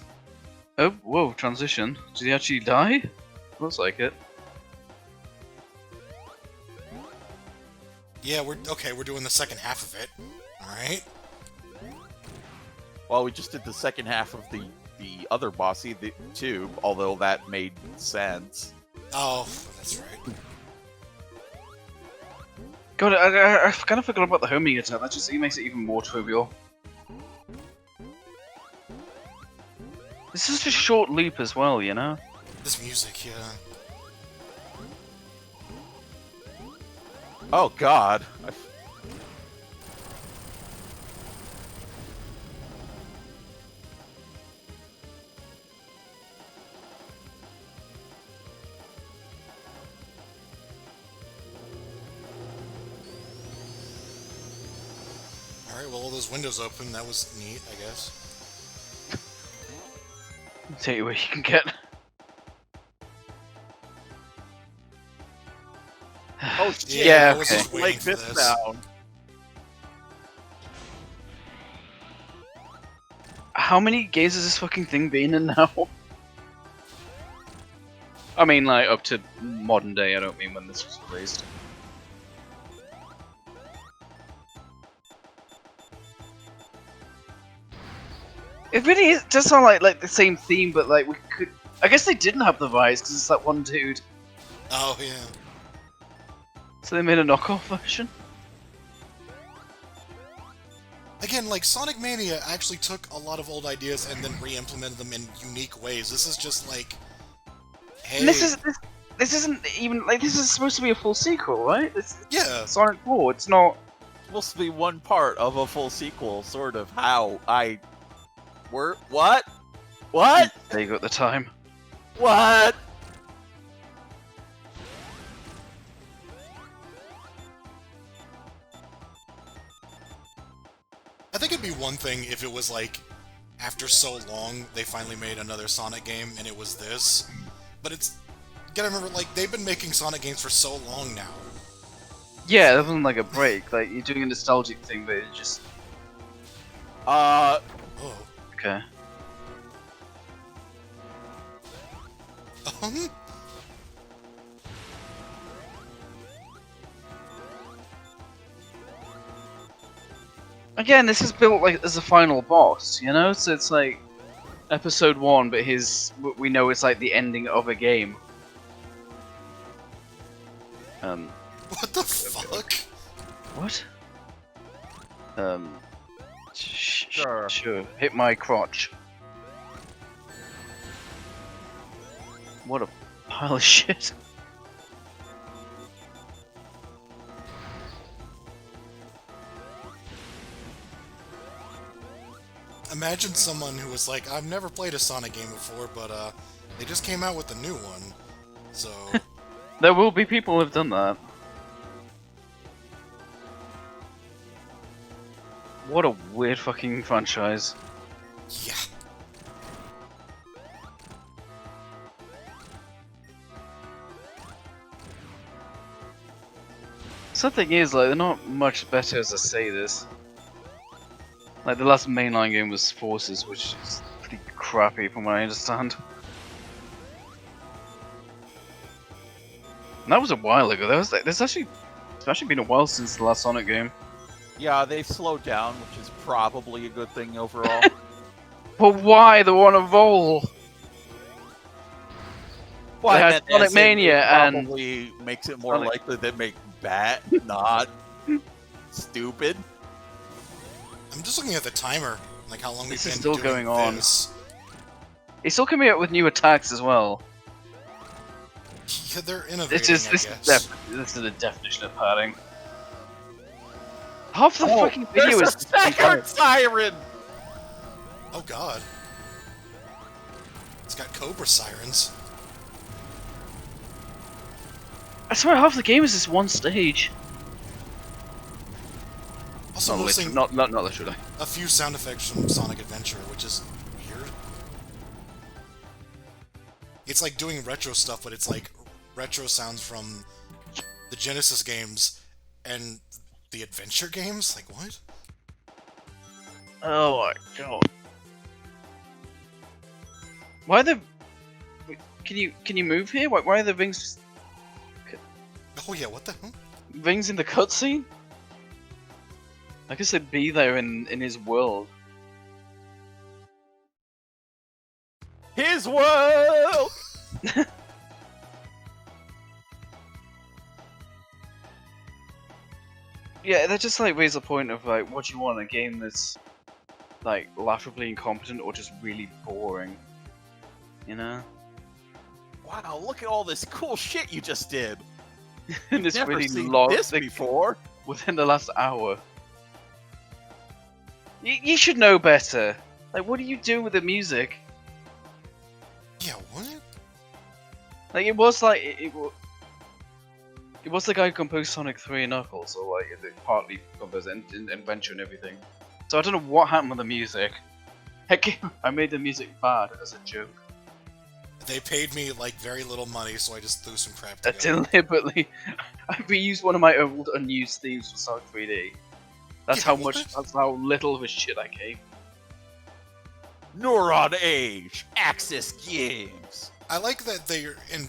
Oh, whoa, transition. Did he actually die? Looks like it. Yeah, we're doing the second half of it. Alright. Well, we just did the second half of the other bossy, the tube, although that made sense. Oh, that's right. God, I kind of forgot about the homing attack. That just makes it even more trivial. This is just a short loop as well, you know? This music, yeah. Oh God. Alright, well, all those windows open. That was neat, I guess. I'll tell you what you can get. Oh shit! Yeah, I was okay. just waiting Like for this this. sound. How many games has this fucking thing been in now? I mean, like, up to modern day, I don't mean when this was released. It really is, does sound like the same theme, but like we could... I guess they didn't have the Rise, because it's that one dude. Oh, yeah. So they made a knockoff version? Again, like, Sonic Mania actually took a lot of old ideas and then re-implemented them in unique ways. This is just like... Hey... And this isn't even... Like, this is supposed to be a full sequel, right? Yeah. Sonic 4, it's not... Supposed to be one part of a full sequel, sort of. How I... What? What? There you go at the time. What? I think it'd be one thing if it was like, after so long, they finally made another Sonic game and it was this. But it's... You gotta remember, like, they've been making Sonic games for so long now. Yeah, that wasn't like a break. Like, you're doing a nostalgic thing, but it just... Oh. Okay. Again, this is built like as a final boss, you know? So it's like episode 1, but we know it's like the ending of a game. What the fuck? What? Sure. Sure. Hit my crotch. What a pile of shit. Imagine someone who was like, I've never played a Sonic game before, but they just came out with a new one. So... There will be people who've done that. What a weird fucking franchise. Yeah. sad thing is, like, they're not much better as I say this. Like, the last mainline game was Forces, which is pretty crappy from what I understand. And that was a while ago. It's actually been a while since the last Sonic game. Yeah, they've slowed down, which is probably a good thing overall. But why they want to Vol? Well, They had Sonic Mania and probably makes it more Sonic. likely they make Bat not stupid. I'm just looking at the timer, like how long This we've is been still doing going on. this. It's still coming out with new attacks as well. Yeah, they're innovating, This I is guess. the definition of padding. Half the fucking There's video a is second siren! Oh god. It's got Cobra sirens. I swear half the game is this one stage. Also noticing Not literally. a few sound effects from Sonic Adventure, which is weird. It's like doing retro stuff, but it's like retro sounds from the Genesis games and the adventure games? Like, what? Oh my god. Why are the... Can you move here? Why are the rings Oh yeah, what the hell? rings in the cutscene? I guess they'd be there in his world. His world! Yeah, that just like raise the point of like, what do you want? A game that's like laughably incompetent or just really boring? You know? Wow, look at all this cool shit you just did. And it's Never really seen long this before. within the last hour. You should know better. Like, what do you do with the music? Yeah, what? Like, it was like it was the guy who composed Sonic 3 and Knuckles, or like it partly composed Adventure and everything. So I don't know what happened with the music. Heck, I made the music bad as a joke. They paid me, like, very little money, so I just threw some crap together. Deliberately, I reused one of my old unused themes for Sonic 3D. That's Yeah, that's how little of a shit I gave. Neuron Age, Axis Games. I like that they're in,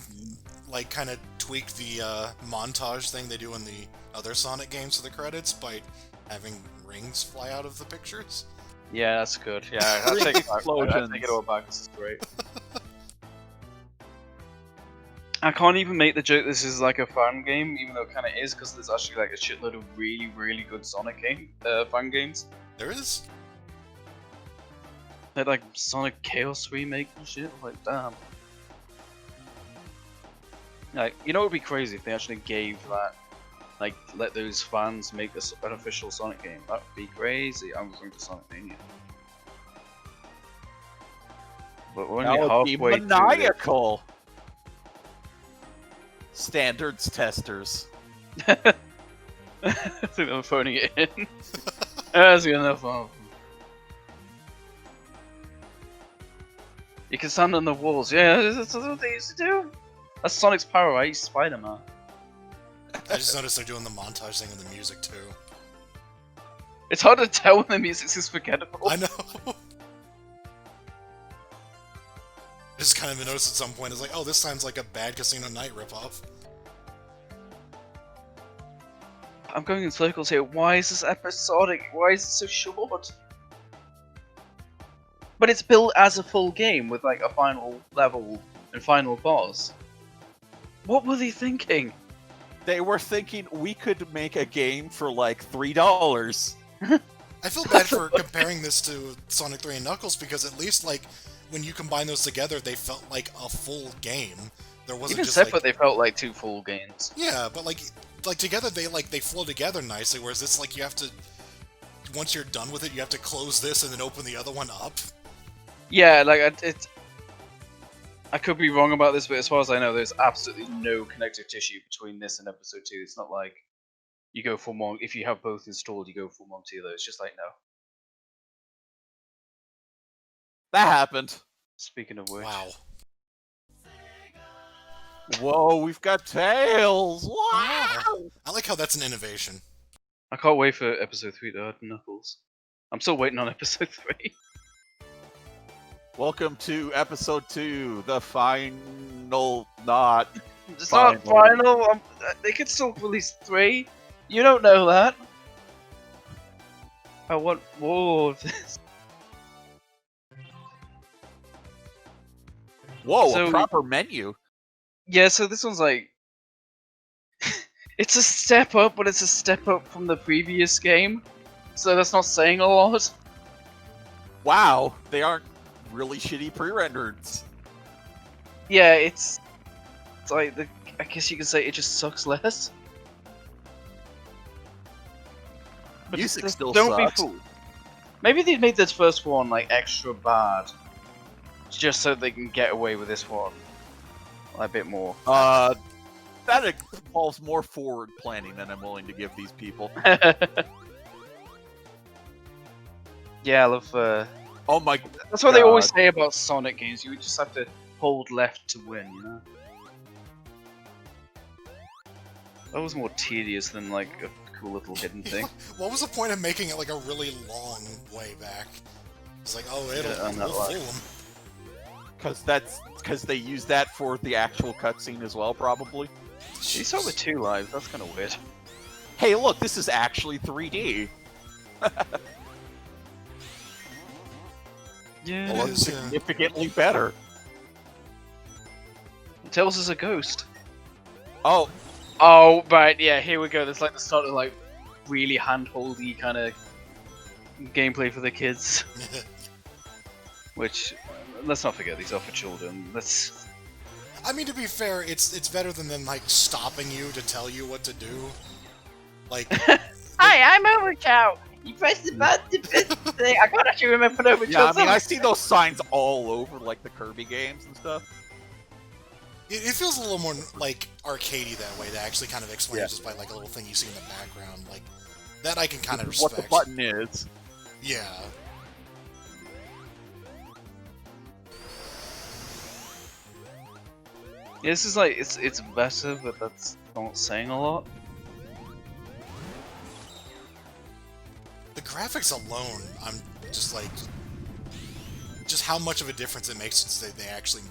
like, kind of tweaked the montage thing they do in the other Sonic games for the credits by having rings fly out of the pictures. Yeah, that's good. Yeah, I take it back. I take it all back. This is great. I can't even make the joke this is like a fan game, even though it kind of is, because there's actually like a shitload of really, really good Sonic fan games. There is? They're like Sonic Chaos Remake and shit, like damn. Like, you know what would be crazy if they actually gave that, like, let those fans make an official Sonic game. That would be crazy. I'm going to Sonic Mania. But we're only That would be halfway through this. maniacal. Standards testers. I think I'm phoning it in. That's good enough. You can stand on the walls. Yeah, that's what they used to do. That's Sonic's power, right? He's Spider-Man. I just noticed they're doing the montage thing in the music, too. It's hard to tell when the music's just forgettable. I know! Just kind of noticed at some point, it's like, oh, this sounds like a bad Casino Night ripoff. I'm going in circles here. Why is this episodic? Why is it so short? But it's built as a full game with like a final level and final boss. What were they thinking? They were thinking we could make a game for like $3. I feel bad for comparing this to Sonic 3 and Knuckles, because at least, like, when you combine those together, they felt like a full game. There wasn't Even just separate, like... they felt like two full games. Yeah, but like together they flow together nicely, whereas this, like, you have to... Once you're done with it, you have to close this and then open the other one up. Yeah, like, I could be wrong about this, but as far as I know, there's absolutely no connective tissue between this and episode 2. It's not like you go from one, if you have both installed, you go from one to the other. It's just like, no. That happened. Speaking of which. Wow. Whoa, we've got Tails! Wow! I like how that's an innovation. I can't wait for episode 3 to add Knuckles. I'm still waiting on episode 3. Welcome to episode 2, the final, not It's final. not final. They could still release 3. You don't know that. I want more of this. Whoa, So- a proper menu. Yeah, so this one's like... it's a step up, but it's a step up from the previous game. So that's not saying a lot. Wow, they aren't really shitty pre-rendereds. Yeah, it's like I guess you could say it just sucks less. But Music just still don't sucks. be fooled. Maybe they made this first one like extra bad, just so they can get away with this one a bit more. That involves more forward planning than I'm willing to give these people. Yeah, I love. Oh my That's what they always God. say about Sonic games. You just have to hold left to win, you know. That was more tedious than like a cool little hidden thing. What was the point of making it like a really long way back? It's like, oh, Yeah, we'll I'm not fool lying. them. Because they use that for the actual cutscene as well, probably. You start with 2 lives. That's kind of weird. Hey, look, this is actually 3D. Yeah. It Well, is, it's significantly better. Tails is a ghost. Oh, Oh, right, yeah, here we go. There's like the start of like really handholdy kind of gameplay for the kids. Which, let's not forget, these are for children. Let's. I mean, to be fair, it's better than them like stopping you to tell you what to do. Like, Hi, I'm Overcow. You press the button to press the thing. I can't actually remember what Overcow yeah, I mean, I see those signs all over, like, the Kirby games and stuff. it feels a little more like arcadey that way. That actually kind of explains Yeah. just by like a little thing you see in the background. Like that, I can kind of What respect. the button is. Yeah. Yeah, this is like it's better, but that's not saying a lot. The graphics alone, I'm just like, just how much of a difference it makes since they actually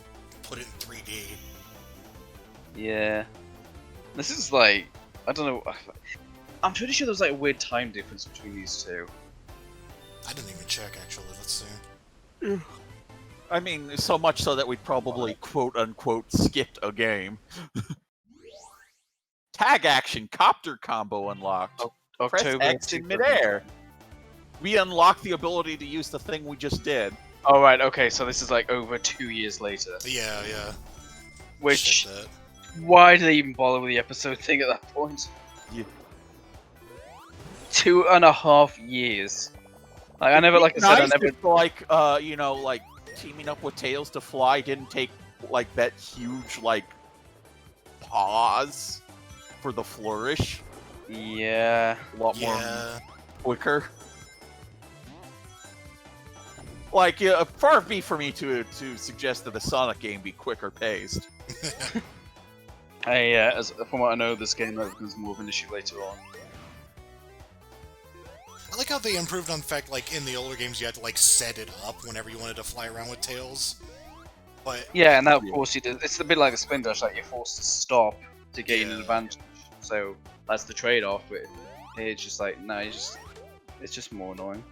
put it in 3D. Yeah, this is like I don't know. I'm pretty sure there was like a weird time difference between these two. I didn't even check actually. Let's see. I mean, so much so that we'd probably quote-unquote skipped a game. Tag action copter combo unlocked. Press October. X in midair. We unlock the ability to use the thing we just did. Oh right, okay, so this is like over 2 years later. Yeah, yeah. Which Shit, that. why did they even bother with the episode thing at that point? Yeah. 2.5 years. Like I never, like I said, I Nice never. if, like, you know, like, teaming up with Tails to fly didn't take, like, that huge, like, pause for the flourish. Yeah. A lot more Yeah. quicker. Like, yeah, far be for me to suggest that the Sonic game be quicker paced. From what I know, this game becomes more of an issue later on. I like how they improved on the fact, like, in the older games you had to, like, set it up whenever you wanted to fly around with Tails. But, Yeah, and that forces you to. It's a bit like the spin dash, like you're forced to stop to gain an Yeah. advantage. So that's the trade-off. But it's just like no, it's just more annoying.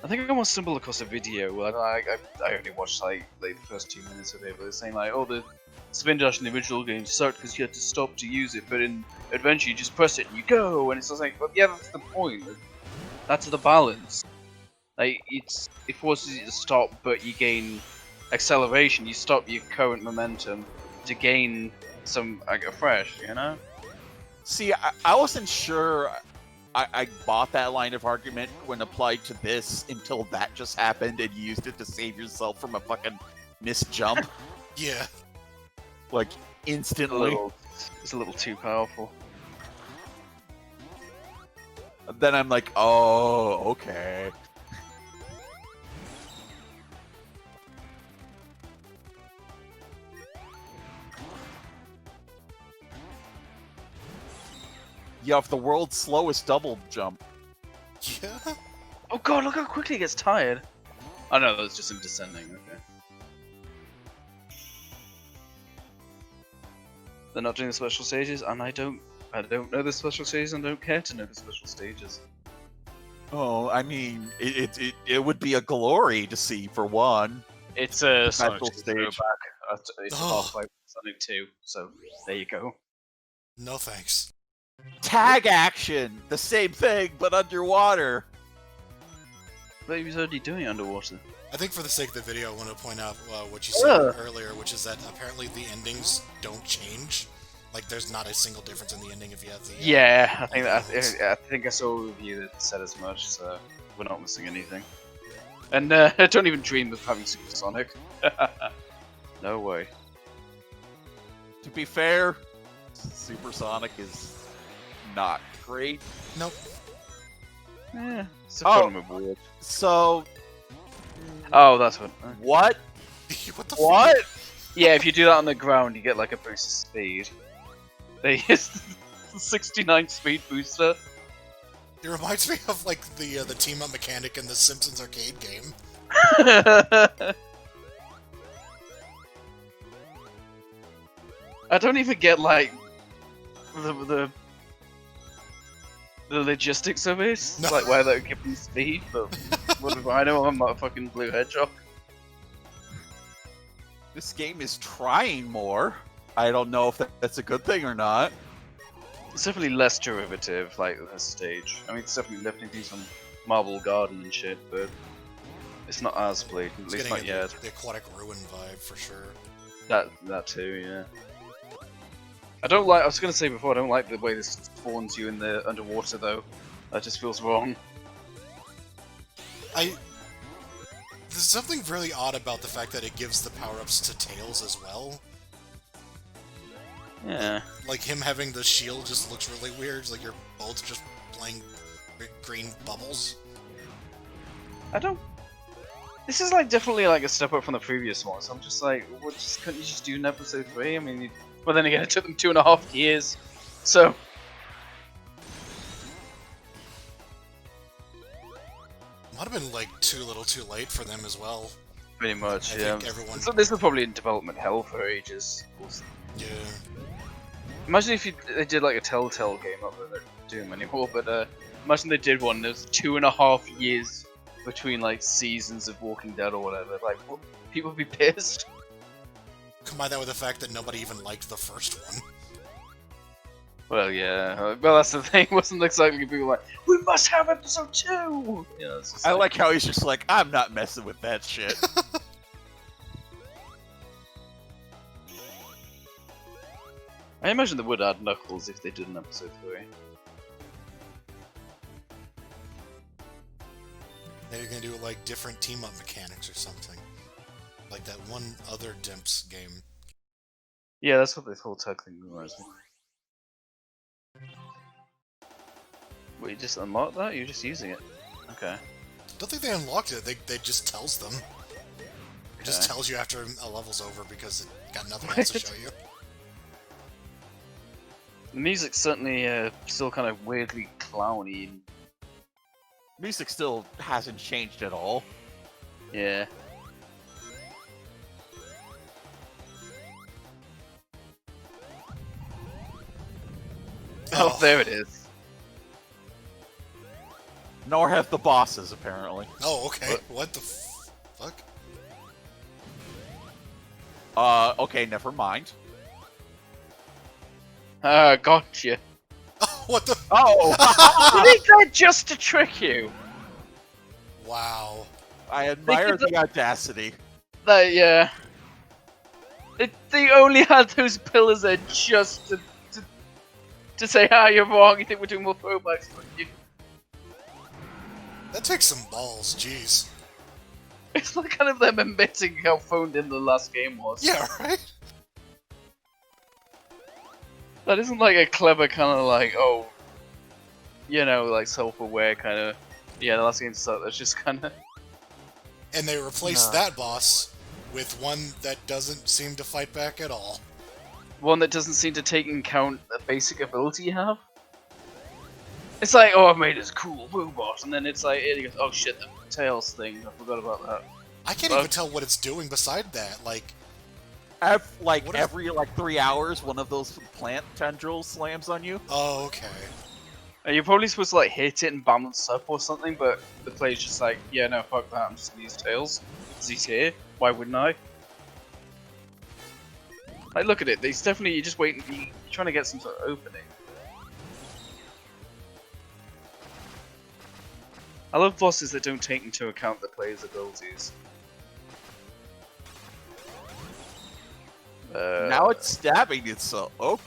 I think I almost stumbled across a video where I only watched like the first 2 minutes of it, but it's saying like, oh, the spin dash in the original game sucked because you had to stop to use it, but in Adventure you just press it and you go, and it's just like, well, yeah, that's the point. That's the balance. Like it forces you to stop, but you gain acceleration. You stop your current momentum to gain some like a fresh, you know? See, I wasn't sure I bought that line of argument when applied to this until that just happened and you used it to save yourself from a fucking missed jump. yeah. Like, instantly. It's a little too powerful. Then I'm like, oh, okay. You have the world's slowest double jump. Yeah. Oh god, look how quickly he gets tired. Oh no, that's just him descending, okay. They're not doing the special stages, and I don't know the special stages and don't care to know the special stages. Oh, I mean, it would be a glory to see, for one. It's a Special stage. stage. It's Oh. halfway Sonic 2, so there you go. No thanks. Tag action! The same thing, but underwater. But he was already doing it underwater. I think for the sake of the video, I want to point out what you said earlier, which is that apparently the endings don't change. Like, there's not a single difference in the ending if you have the... Yeah, I think I saw a review that said as much, so we're not missing anything. And don't even dream of having Super Sonic. No way. To be fair, Super Sonic is not great. Nope. Yeah, it's a fun reward. So... Oh, that's what... What? What the What? Yeah, if you do that on the ground, you get like a boost of speed. They use the 69 speed booster. It reminds me of like the team-up mechanic in the Simpsons arcade game. I don't even get like the logistics of it, No. like why they give me speed, but whatever. I know I'm not a fucking blue hedgehog. This game is trying more. I don't know if that's a good thing or not. It's definitely less derivative, like this stage. I mean, it's definitely lifting things from Marble Garden and shit, but it's not as blatant, at It's least getting not yet. the Aquatic Ruin vibe for sure. That too, yeah. I don't like. I was gonna say before, I don't like the way this spawns you in the underwater though. That just feels wrong. There's something really odd about the fact that it gives the power-ups to Tails as well. Yeah. Like him having the shield just looks really weird. It's like you're both just playing green bubbles. I don't. This is like definitely like a step up from the previous one. So I'm just like, what? Just couldn't you just do an episode 3? I mean, well then again, it took them 2.5 years. So. Might have been like too little too late for them as well. Pretty much, I yeah. think everyone... So this was probably in development hell for ages. Yeah. Imagine if they did like a Telltale game, not that they're doing them anymore, but imagine they did one. There's 2.5 years between like seasons of Walking Dead or whatever. Like, what? People would be pissed. Combine that with the fact that nobody even liked the first one. Well, yeah. Well, that's the thing. It wasn't exactly people like, we must have episode 2. Yeah, it's just I like how he's just like, I'm not messing with that shit. I imagine they would add Knuckles if they did an episode 3. Maybe you're gonna do like different team-up mechanics or something. Like that one other Dimps game. Yeah, that's what this whole tug thing reminds me. Wait, you just unlocked that? You're just using it? Okay. Don't think they unlocked it. They just tells them. It just tells you after a level's over because it got nothing else to show you. The music's certainly still kind of weirdly clowny. Music still hasn't changed at all. Yeah. Oh, there it is. Nor have the bosses, apparently. Oh, okay. What the fuck? Okay, never mind. Gotcha. Oh, what the? Oh! I think that just to trick you. Wow. I admire the audacity. Yeah. They only had those pillars there just to say, you're wrong, you think we're doing more throwbacks, don't you? That takes some balls, jeez. It's like kind of them admitting how phoned in the last game was. Yeah, right? That isn't like a clever kind of like, oh, you know, like self-aware kind of, yeah, the last game sucked, that's just kind of... And they replaced that boss with one that doesn't seem to fight back at all. One that doesn't seem to take into account the basic ability you have? It's like, oh, I made this cool robot, and then it's like, it goes, oh shit, the tails thing, I forgot about that. I can't even tell what it's doing beside that. Like, Every 3 hours, one of those plant tendrils slams on you. oh, okay. You're probably supposed to like hit it and balance up or something, but the player's just like, yeah, no, fuck that, I'm just gonna use tails. 'Cause he's here, why wouldn't I? Like, look at it, he's definitely, you're just waiting, you're trying to get some sort of opening. I love bosses that don't take into account the player's abilities. Now it's stabbing itself. Oh.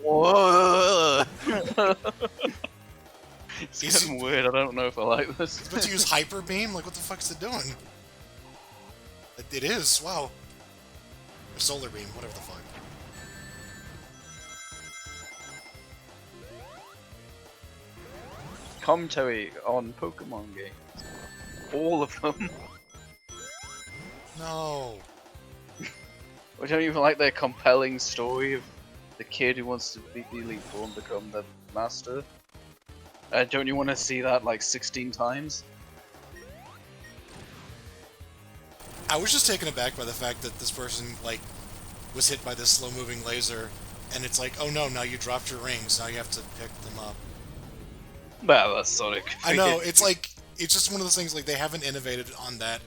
Whoa. It's getting weird, I don't know if I like this. It's supposed to use Hyper Beam? Like, what the fuck's it doing? It is, wow. Or Solar Beam, whatever the fuck. Commentary on Pokemon games. All of them. No. I don't even like their compelling story of the kid who wants to beat the Elite Four and become the master. Don't you want to see that like 16 times? I was just taken aback by the fact that this person, like, was hit by this slow-moving laser, and it's like, oh no, now you dropped your rings, now you have to pick them up. Well, that's Sonic. I know, it's like, it's just one of those things, like, they haven't innovated on that,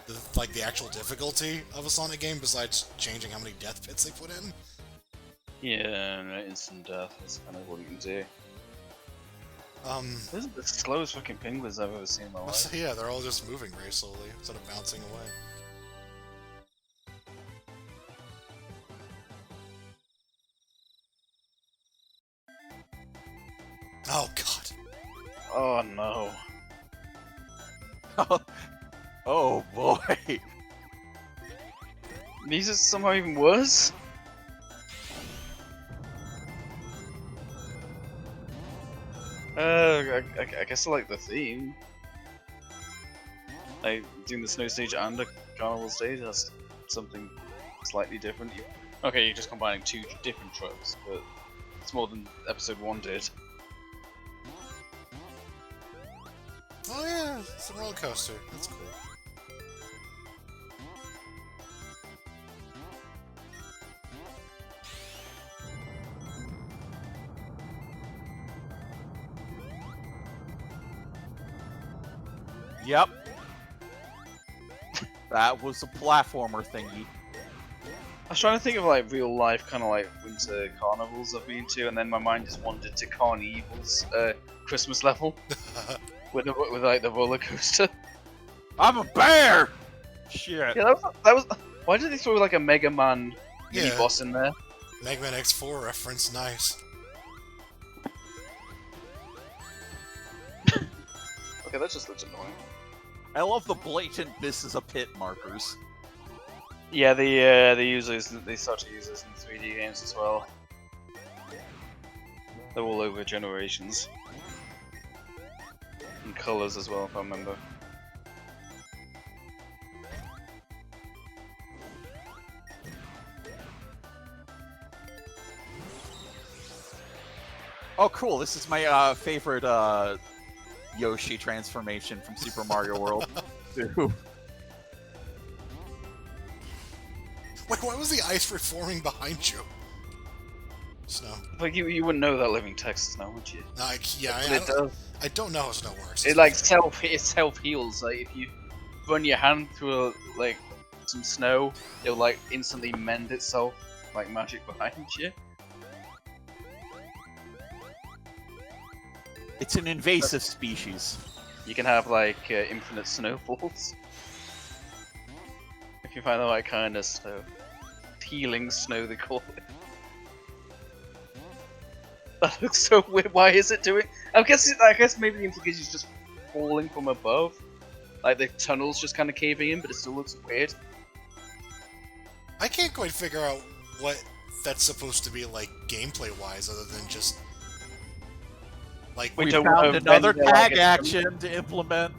the actual difficulty of a Sonic game, besides changing how many death pits they put in. Yeah, instant death is kind of what you can do. This is the slowest fucking penguins I've ever seen in my life. Yeah, they're all just moving very slowly, instead of bouncing away. Oh god. Oh no. Oh boy. These are somehow even worse? I guess I like the theme. Like, doing the snow stage and the carnival stage, that's something slightly different. Okay, you're just combining two different tropes, but it's more than episode 1 did. Oh yeah, it's a roller coaster. That's cool. Yep. That was a platformer thingy. I was trying to think of like real life kind of like winter carnivals I've been to, and then my mind just wandered to Carnival's Christmas level with like the roller coaster. I'm a bear. Shit. Yeah, that was. Why did they throw like a Mega Man mini boss in there? Mega Man X4 reference, nice. Okay, that just looks annoying. I love the blatant "this is a pit" markers. Yeah, they start to use this in 3D games as well. They're all over generations. And colours as well, if I remember. Oh, cool! This is my favorite Yoshi transformation from Super Mario World. Wait, why was the ice reforming behind you? Snow. Like you wouldn't know that living text now, would you? I don't know how snow works. It like self heals. Like if you run your hand through like some snow, it'll like instantly mend itself like magic behind you. It's an invasive species. You can have like infinite snowballs if you find the right kind of snow. Healing snow, they call it. That looks so weird. Why is it doing? I guess maybe the implication is just falling from above, like the tunnel's just kind of caving in, but it still looks weird. I can't quite figure out what that's supposed to be like gameplay-wise, other than just like we found another tag action to implement.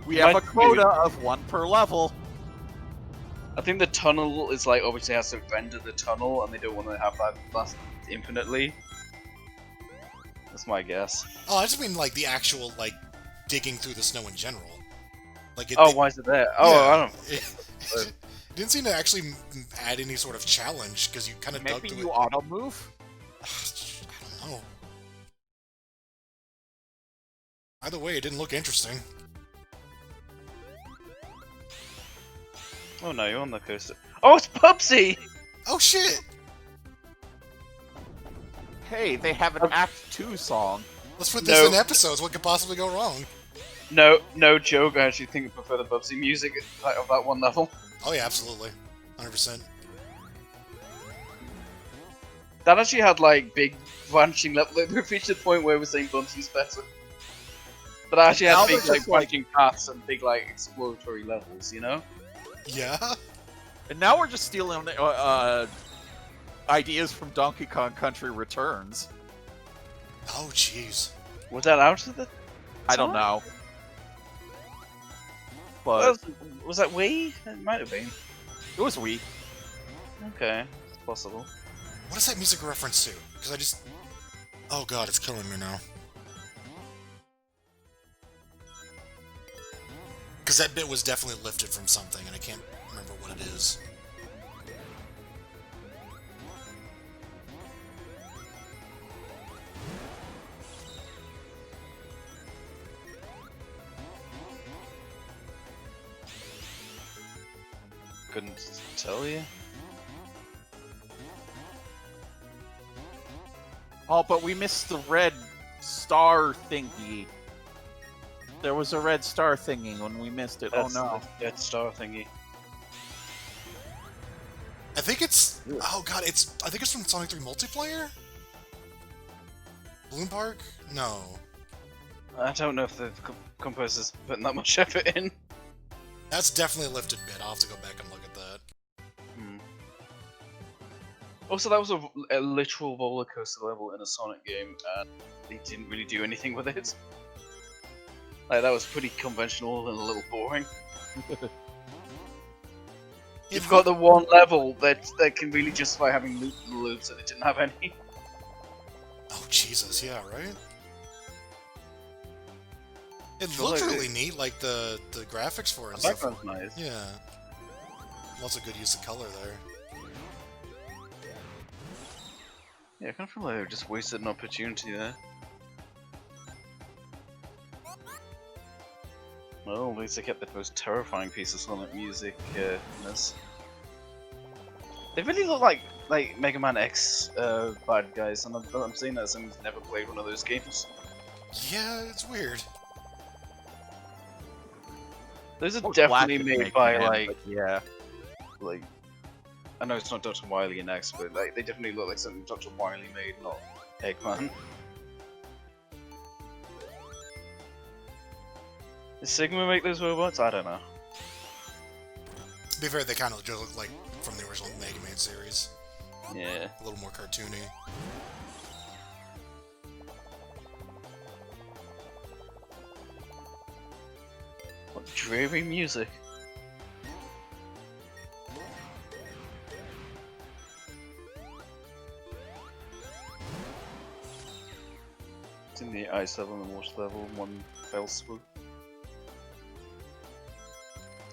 We have a quota of 1 per level. I think the tunnel is like obviously has to render the tunnel, and they don't want to have that last infinitely. That's my guess. Oh, I just mean like the actual like digging through the snow in general. Like Oh, why is it there? Oh, yeah, I don't. it didn't seem to actually add any sort of challenge because you kind of dug Maybe through you it. auto move. I don't know. Either way, it didn't look interesting. Oh no, you're on the coaster. Oh, it's Pupsy! Oh shit! Hey, they have an Act 2 song. Let's put this in episodes. What could possibly go wrong? No joke. I actually think I prefer the Pupsy music of that one level. Oh yeah, absolutely, 100%. That actually had like big branching level. We reached the point where we're saying Bubsy's better. But I actually had big like branching paths and big like exploratory levels, you know? Yeah. And now we're just stealing ideas from Donkey Kong Country Returns. Oh jeez. Was that out of the? I don't know. But was that Wii? It might have been. it was Wii. Okay, it's possible. What is that music a reference to? Because I just... Oh god, it's killing me now. Because that bit was definitely lifted from something, and I can't remember what it is. Couldn't tell you. Oh, but we missed the red star thingy. There was a red star thingy when we missed it. That's oh no. the Dead Star thingy. I think it's... Oh god, it's... I think it's from Sonic 3 multiplayer? Bloom Park? No. I don't know if the composer's putting that much effort in. That's definitely a lifted bit. I'll have to go back and look at that. Also, that was a literal roller coaster level in a Sonic game, and they didn't really do anything with it. Like, that was pretty conventional and a little boring. You've got the one level that can really justify having loops, and it didn't have any. Oh Jesus, yeah, right? It looks really neat, like the graphics for it and The stuff. background's nice. Yeah. Also good use of color there. Yeah, I kind of feel like I just wasted an opportunity there. Well, at least they kept the most terrifying piece of Sonic music in this. They really look like Mega Man X bad guys, and I'm saying that as someone who's never played one of those games. Yeah, it's weird. Those are definitely made by yeah. like I know it's not Dr. Wily and X, but like they definitely look like something Dr. Wily made, not Eggman. Did Sigma make those robots? I don't know. To be fair, they kind of just look like from the original Mega Man series. Yeah. A little more cartoony. What dreary music. It's in the ice level and the water level in one fell swoop.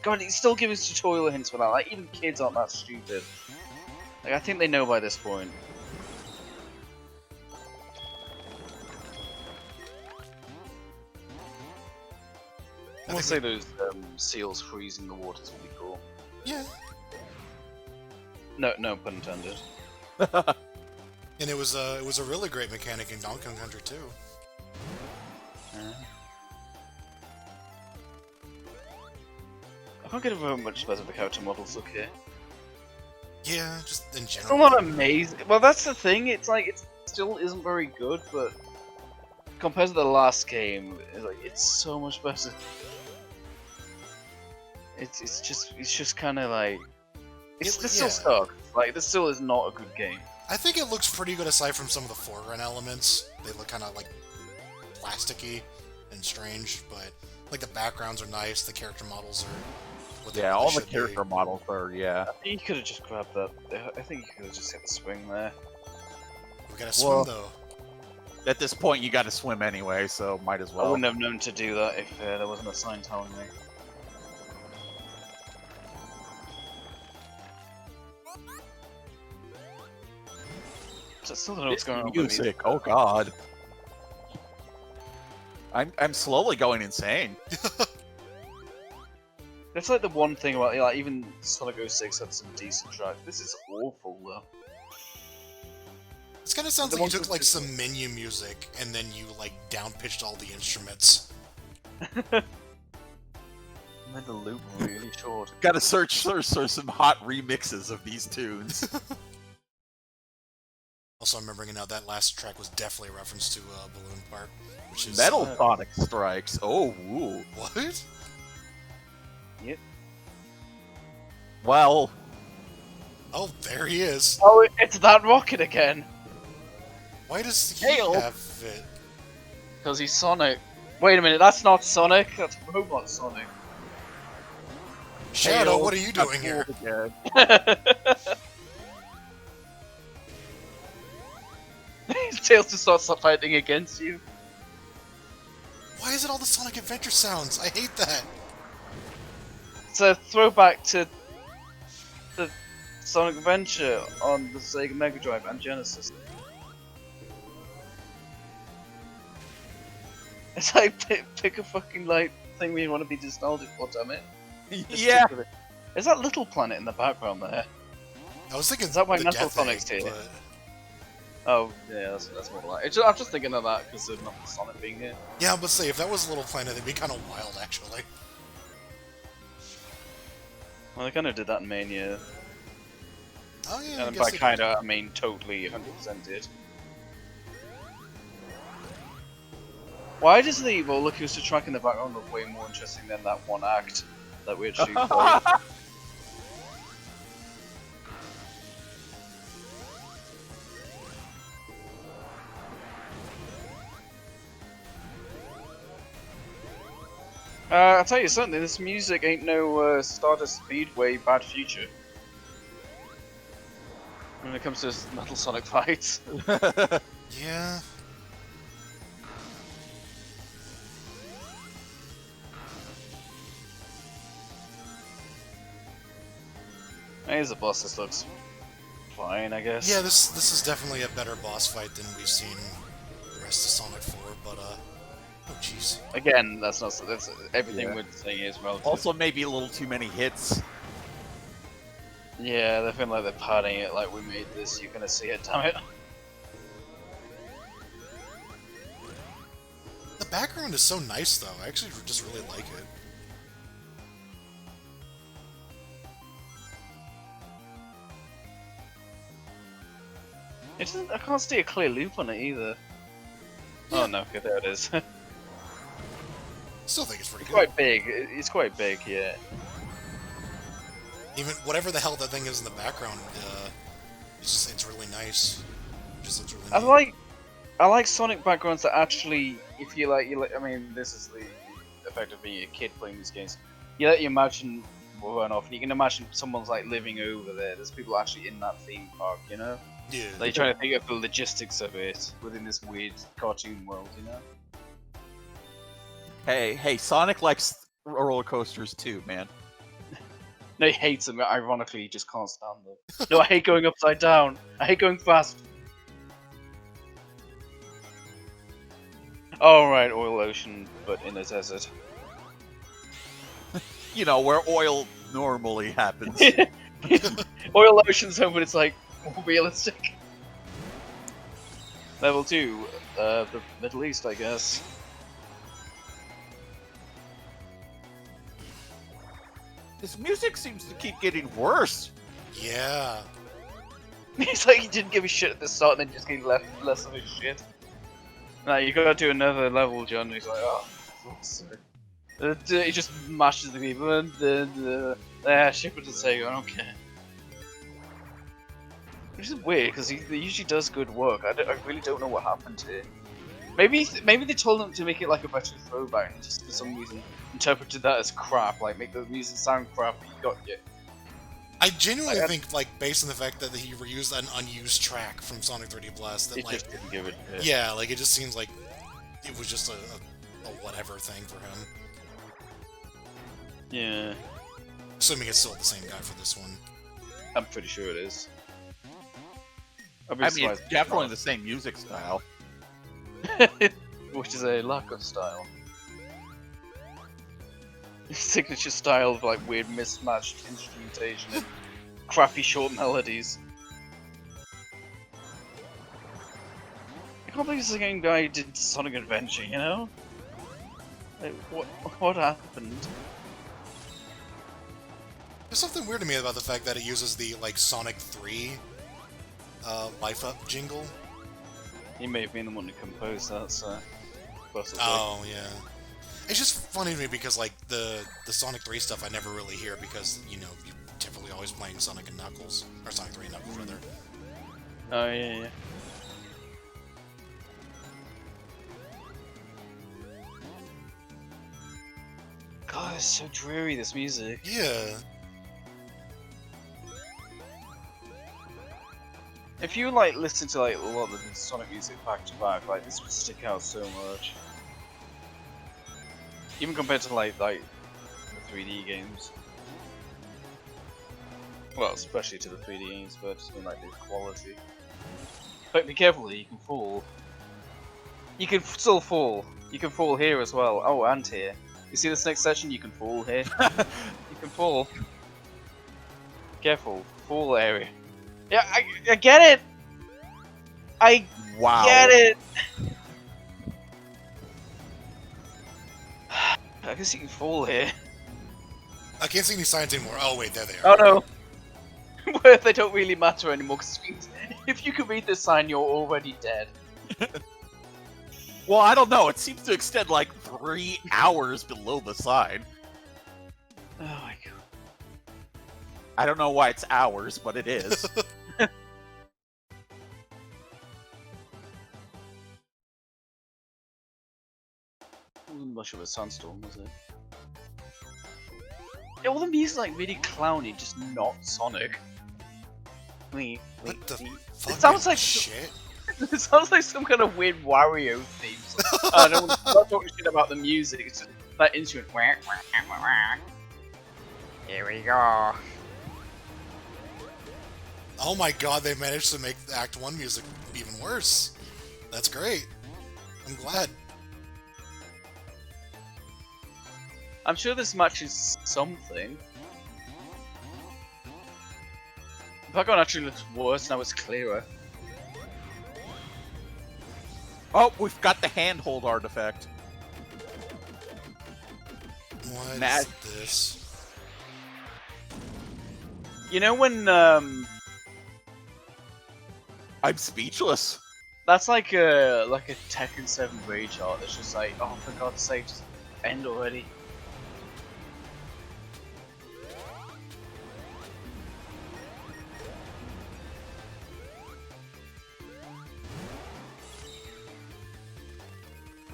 God, he's still giving us tutorial hints for that. Like, even kids aren't that stupid. Like, I think they know by this point. I will say those seals freezing the water is really cool. Yeah. No pun intended. And it was a really great mechanic in Donkey Kong Country too. I can't get over how much better the character models look here. Yeah, just in general. Still not amazing. Well, that's the thing. It's like it still isn't very good, but compared to the last game, it's so much better. It's just kind of like it's still stuck. Like this still is not a good game. I think it looks pretty good aside from some of the foreground elements. They look kind of like plasticky and strange, but like the backgrounds are nice. The character models are what they Yeah, really all the should be. character models are, yeah. I think you could have just grabbed that. I think you could have just hit the swing there. We gotta swim though. At this point, you gotta swim anyway, so might as well. I wouldn't have known to do that if there wasn't a sign telling me. I still don't know what's going on with Music, oh god. I'm slowly going insane. It's like the one thing about like even Sonic 06 had some decent tracks. This is awful though. This kind of sounds The like you ones took with like just- some menu music and then you like down-pitched all the instruments. Made the loop really short. Gotta search for some hot remixes of these tunes. Also, I'm remembering now that last track was definitely a reference to Balloon Park, which is Metal Sonic Strikes. Oh, ooh. What? Yep. Well, Oh, there he is. Oh, it's that rocket again. Why does he Hail. have it? Because he's Sonic. Wait a minute, that's not Sonic. That's Robot Sonic. Shadow, Hail, what are you doing here? again. Tails just starts fighting against you. Why is it all the Sonic Adventure sounds? I hate that. It's a throwback to the Sonic Adventure on the Sega Mega Drive and Genesis. It's like pick a fucking like thing we want to be nostalgic for, damn it. Just Yeah. stick with it. Is that Little Planet in the background there? I was thinking Is that why the Metal Death Sonic's Egg, here? but- Oh yeah, that's more like. I'm just thinking of that because of not Sonic being here. Yeah, but say if that was Little Planet, it'd be kind of wild, actually. Well, they kind of did that in Mania, Oh yeah, I and guess by they kind did. of I mean totally 100% did. Why does the roller coaster track in the background look way more interesting than that one act that we actually played? I'll tell you something, this music ain't no Stardust Speedway Bad Future. When it comes to Metal Sonic fights. Yeah. Here's a boss, this looks fine, I guess. Yeah, this is definitely a better boss fight than we've seen the rest of Sonic 4, but oh jeez. Again, that's everything Yeah. we're saying is relative. Also, maybe a little too many hits. Yeah, they feel like they're padding it like we made this, you're gonna see it, damn it. The background is so nice though. I actually just really like it. It doesn't, I can't see a clear loop on it either. Oh no, okay, there it is. Still think it's pretty It's good. quite big, it's quite big, yeah. Even whatever the hell that thing is in the background, it's really nice. It just looks really neat. I like Sonic backgrounds that actually, if you like, I mean, this is the effect of being a kid playing these games. You let your imagine run off, and you can imagine someone's like living over there. There's people actually in that theme park, you know? Yeah. Like trying to think of the logistics of it within this weird cartoon world, you know? Hey, Sonic likes roller coasters too, man. No, he hates them. Ironically, he just can't stand them. No, I hate going upside down. I hate going fast. Oh right, oil ocean, but in a desert. You know, where oil normally happens. Oil ocean's home, but it's like more realistic. Level 2, the Middle East, I guess. This music seems to keep getting worse. Yeah. It's like he didn't give a shit at the start, and then just gave less of a shit. Now you gotta do another level, John. And he's like, oh, for fuck's sake. He just mashes the people. Ship it to say, I don't care. Which is weird because he usually does good work. I really don't know what happened here. Maybe they told them to make it like a better throwback, and just for some reason interpreted that as crap. Like make the music sound crap. Got you. I genuinely think, like, based on the fact that he reused an unused track from Sonic 3D Blast, that It like, just didn't give it. yeah, like it just seems like it was just a whatever thing for him. Yeah. Assuming it's still the same guy for this one. I'm pretty sure it is. I mean, it's definitely the same music style. Which is a lack of style. Signature style of like weird mismatched instrumentation and crappy short melodies. I can't believe the same guy did Sonic Adventure, you know? Like, what happened? There's something weird to me about the fact that it uses the, like, Sonic 3 Life Up jingle. He may have been the one who composed that, so... possibly. Oh, yeah. It's just funny to me because, like, the Sonic 3 stuff I never really hear because, you know, you're typically always playing Sonic and Knuckles. Or Sonic 3 and Knuckles, rather. Oh, yeah. God, it's so dreary, this music. Yeah. If you, like, listen to, like, a lot of the Sonic music back to back, like, this would stick out so much. Even compared to, like the 3D games. Well, especially to the 3D games, but just in, like, the quality. But be careful, you can fall. You can still fall. You can fall here as well. Oh, and here. You see this next section? You can fall here. You can fall. Careful. Fall area. Yeah, I get it! I get it! I guess you can fall here. I can't see any signs anymore. Oh, wait, there they are. Oh no! Where they don't really matter anymore, because if you can read the sign, you're already dead. Well, I don't know. It seems to extend like 3 hours below the sign. Oh my god. I don't know why it's hours, but it is. Wasn't much of a sandstorm, was it? Yeah, all the music like really clowny, just not Sonic. What the It sounds like shit? It sounds like some kind of weird Wario theme. I don't want to talk shit about the music. It's just that instrument. Here we go. Oh my god, they managed to make Act 1 music even worse. That's great. I'm glad. I'm sure this matches something. The background actually looks worse now, it's clearer. Oh, we've got the handhold artifact. What Mad. is this? You know when I'm speechless. that's like a Tekken 7 rage art that's just like, oh for God's sake, just end already.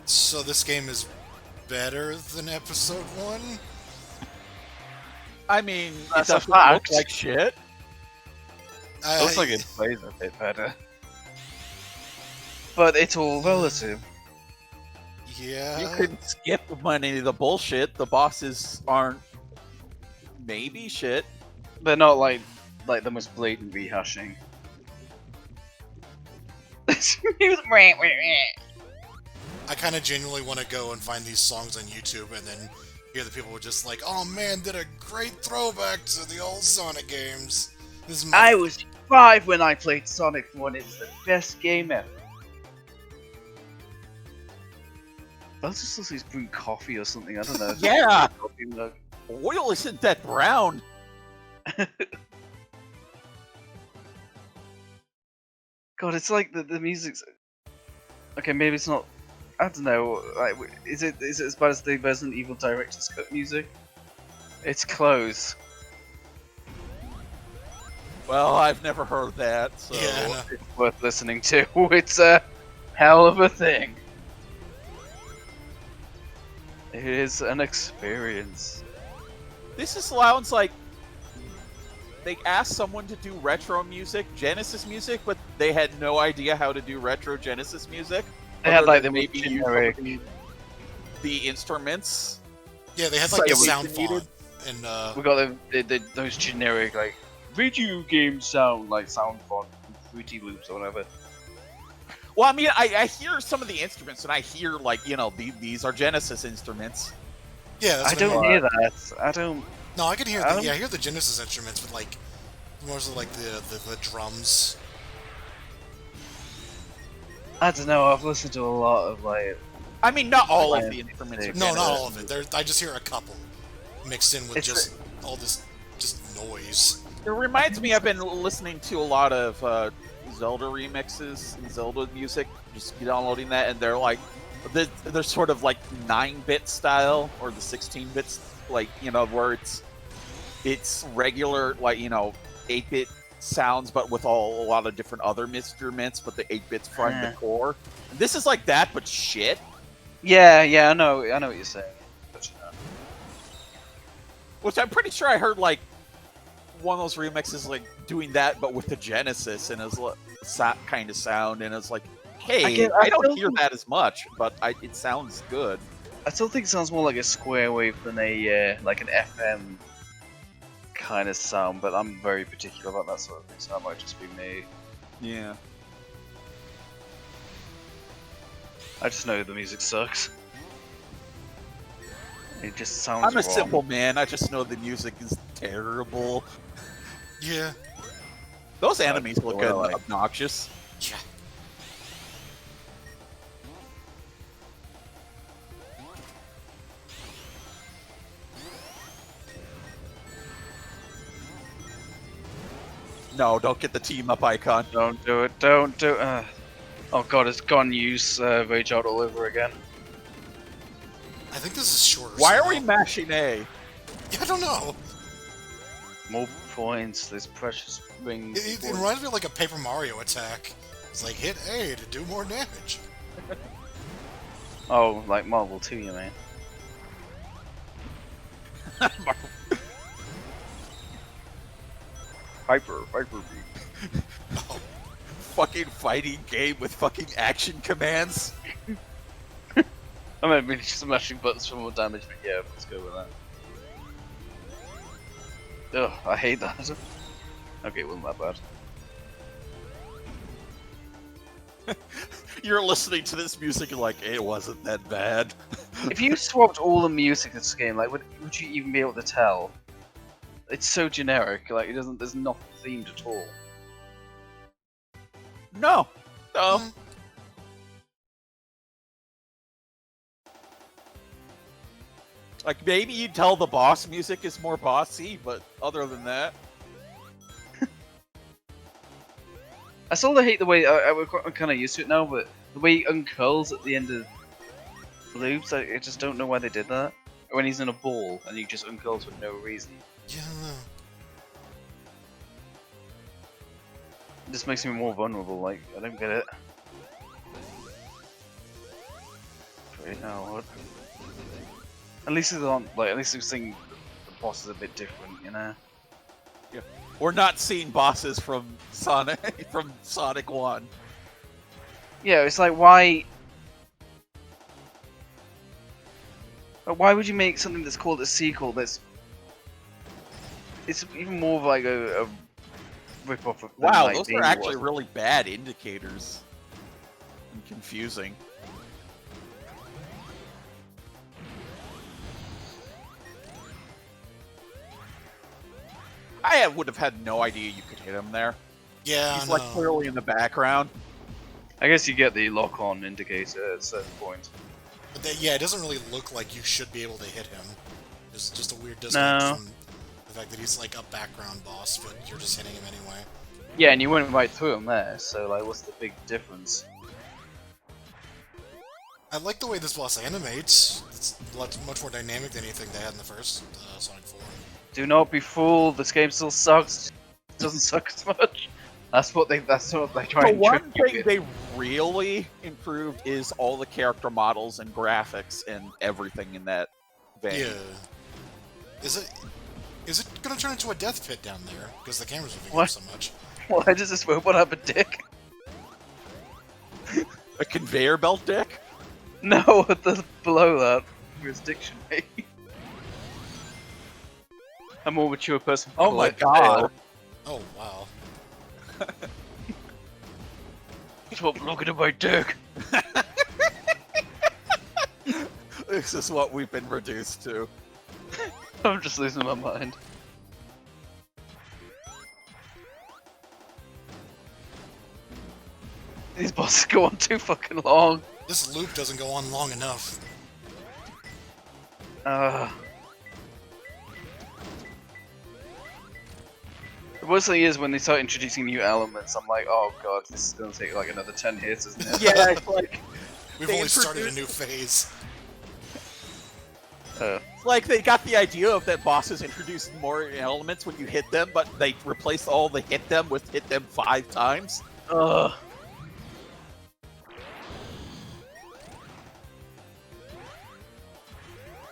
So this game is better than Episode 1? I mean, That's it a doesn't fact. look like shit. It looks like it plays a bit better. But it's all relative. Yeah. You can skip any of the bullshit. The bosses aren't maybe shit. They're not like the most blatant rehashing. I kind of genuinely want to go and find these songs on YouTube and then hear the people just like, oh man, did a great throwback to the old Sonic games. This is I was 5 when I played Sonic 1. It was the best game ever. That's just like he's brewing coffee or something. I don't know. Yeah. Coffee mug. Oil isn't that brown. God, it's like the music's okay. Maybe it's not. I don't know. Like, is it as bad as the Resident Evil director's cut music? It's close. Well, I've never heard that, so Yeah, I know. It's worth listening to. It's a hell of a thing. It is an experience. This is sounds like they asked someone to do retro music, Genesis music, but they had no idea how to do retro Genesis music. They had like the maybe use generic. the instruments. Yeah, they had like the Like, sound we needed- font, and We got those generic like video game sound font, Fruity Loops or whatever. Well, I mean, I hear some of the instruments, and I hear like these are Genesis instruments. yeah, that's I what don't mean. hear that. I don't. No, I can hear I the don't- yeah, I hear the Genesis instruments, but like more so like the drums. I don't know. I've listened to a lot of like. I mean, not all of Yeah. the instruments are No, Genesis. not all of it. I just hear a couple mixed in with It's just all this just noise. It reminds me, I've been listening to a lot of Zelda remixes and Zelda music, just downloading that, and they're like, they're sort of like 9-bit style or the 16-bit, like where it's regular 8-bit sounds, but with a lot of different other instruments, but the 8-bits front the core. And this is like that, but shit. Yeah, I know what you're saying. But, Which I'm pretty sure I heard like one of those remixes like doing that, but with the Genesis and his kind of sound, and it's like, hey, I don't hear that as much, but it sounds good. I still think it sounds more like a square wave than a like an FM kind of sound, but I'm very particular about that sort of thing, so that might just be me. Yeah. I just know the music sucks. It just sounds I'm a wrong. simple man. I just know the music is terrible. Yeah. Those enemies look well, like- obnoxious. Yeah. No, don't get the team up icon. Don't do it, don't do it. Oh god, it's gone use Rage Out all over again. I think this is shorter. Why are we somehow. mashing A? Yeah, I don't know. More points, this precious ring. It reminds me of like a Paper Mario attack. It's like hit A to do more damage. Oh, like Marvel 2, you mean? Hyper beam. Oh, Fucking fighting game with fucking action commands. I might be just mashing buttons for more damage, but yeah, let's go with that. Ugh, I hate that. Okay, it wasn't that bad. You're listening to this music and like, it wasn't that bad. If you swapped all the music in this game, like, would you even be able to tell? It's so generic, like, there's nothing themed at all. No. No. Mm. Like, maybe you'd tell the boss music is more bossy, but other than that... I sort of hate the way, I'm kind of used to it now, but the way he uncurls at the end of loops, I just don't know why they did that. When he's in a ball, and he just uncurls for no reason. yeah, I don't know. It just makes me more vulnerable, like, I don't get it. Wait, no, what? At least it's on, like, at least it's saying the boss is a bit different, you know? We're not seeing bosses from Sonic from Sonic 1. Yeah, it's like, why would you make something that's called a sequel that's... It's even more of like a rip-off of... Wow, like, those Danger are actually was. really bad indicators. And confusing. I would have had no idea you could hit him there. Yeah, He's I like know. clearly in the background. I guess you get the lock-on indicator at certain points. But yeah, it doesn't really look like you should be able to hit him. There's just a weird disconnect No. from the fact that he's like a background boss, but you're just hitting him anyway. Yeah, and you went right through him there, so like, what's the big difference? I like the way this boss animates. It's much more dynamic than anything they had in the first Sonic 4. Do not be fooled, this game still sucks. It doesn't suck as much. That's what they try The and one trick you thing with. they really improved is all the character models and graphics and everything in that vein. Yeah. Is it gonna turn into a death pit down there? Because the camera's moving What? up so much. Why does this robot have a dick? A conveyor belt dick? No, below that, where his dick should be. A more mature person. Oh my god. Oh, wow. Stop looking at my dick. This is what we've been reduced to. I'm just losing my mind. These bosses go on too fucking long. This loop doesn't go on long enough. The worst thing is when they start introducing new elements, I'm like, oh god, this is gonna take like another 10 hits, isn't it? Yeah, it's like We've They only started a introduced- new phase. it's like they got the idea of that bosses introduce more elements when you hit them, but they replace all the hit them with hit them 5 times. Ugh.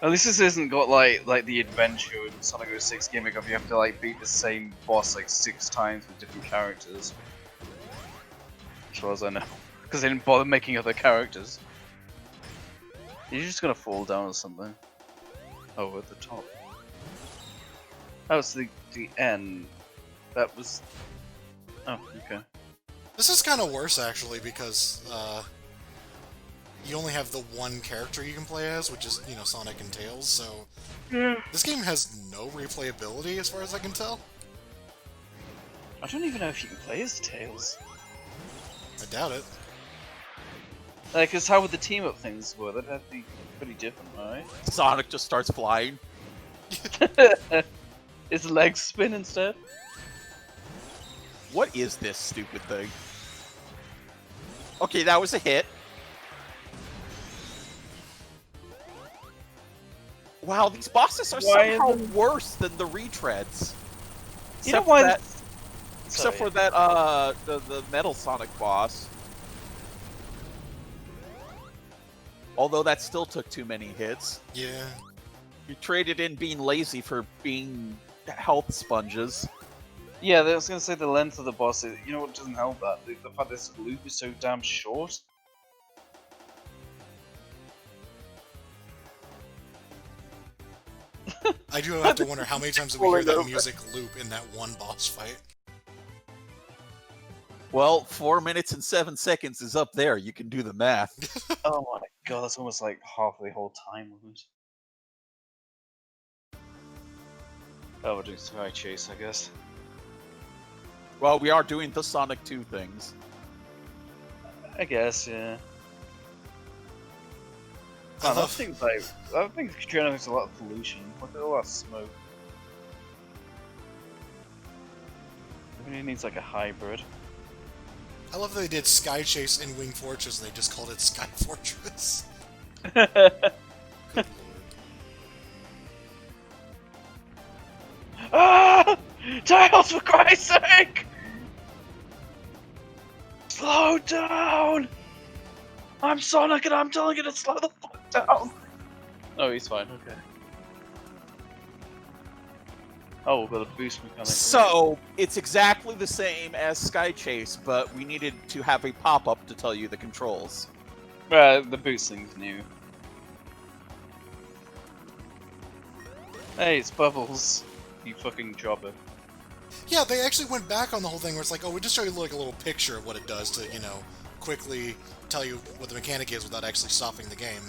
At least this isn't got like the adventure in Sonic 06 gimmick of you have to like beat the same boss like 6 times with different characters. As far as I know. Because they didn't bother making other characters. You're just gonna fall down or something. Oh, at the top. That was the end. That was... Oh, okay. This is kind of worse, actually, because, you only have the one character you can play as, which is, you know, Sonic and Tails, so... This game has no replayability, as far as I can tell. I don't even know if you can play as Tails. I doubt it. Like, cause how would the team up things work? That'd have to be pretty different, right? Sonic just starts flying. His legs spin instead? What is this stupid thing? Okay, that was a hit. Wow, these bosses are Why somehow is worse than the retreads. You know Except why? for that, except for that, the Metal Sonic boss. Although that still took too many hits. Yeah. You traded in being lazy for being health sponges. Yeah, I was gonna say the length of the boss. You know what doesn't help that? The fact this loop is so damn short. I do have to wonder how many times did we hear that music loop in that one boss fight. Well, 4 minutes and 7 seconds is up there. You can do the math. Oh my god, that's almost like half the whole time limit. Oh, we're doing Sky Chase, I guess. Well, we are doing the Sonic 2 things. I guess, yeah. I Oh, that love- thing's like, that thing's generates a lot of pollution. Look at all that smoke. Maybe it needs like a hybrid. I love that they did Sky Chase and Wing Fortress, and they just called it Sky Fortress. Good lord. Ah! Tails, for Christ's sake! Slow down! I'm Sonic and I'm telling you to slow the fuck down! Oh, he's fine, okay. Oh, we've got a boost mechanic. So, it's exactly the same as Sky Chase, but we needed to have a pop-up to tell you the controls. The boost thing's new. Hey, it's Bubbles. You fucking jobber. Yeah, they actually went back on the whole thing where it's like, oh, we just show you like a little picture of what it does to, you know, quickly tell you what the mechanic is without actually stopping the game.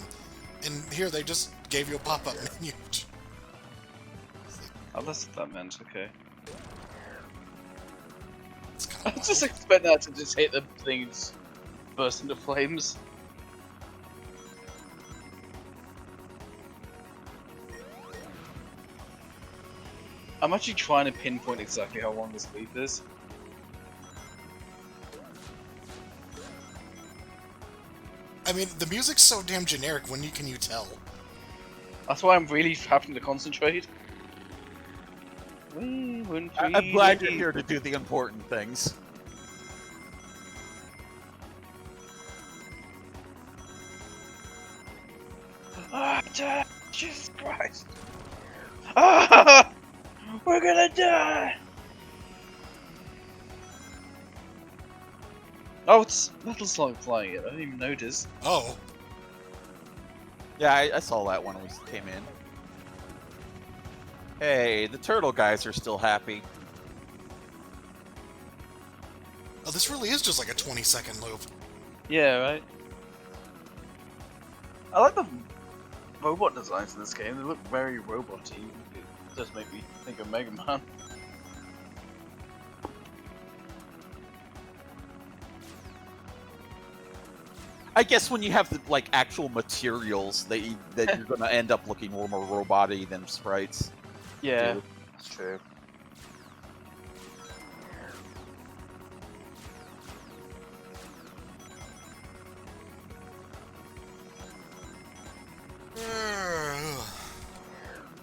And here they just gave you a pop-up menu. Oh, that's what that meant, okay. It's kind I of just expect that to just hit the things, burst into flames. I'm actually trying to pinpoint exactly how long this loop is. I mean, the music's so damn generic, when can you tell? That's why I'm really having to concentrate. I'm glad you're here to do the important things. die! Jesus Christ! Ah! We're gonna die! Oh, it's Metal Slug flying it. I didn't even notice. Oh. Yeah, I saw that when we came in. Hey, the turtle guys are still happy. Oh, this really is just like a 20-second loop. Yeah, right. I like the robot designs in this game. They look very robot-y. It does make me think of Mega Man. I guess when you have the like actual materials, that you're gonna end up looking more robot-y than sprites. Yeah, do. that's true.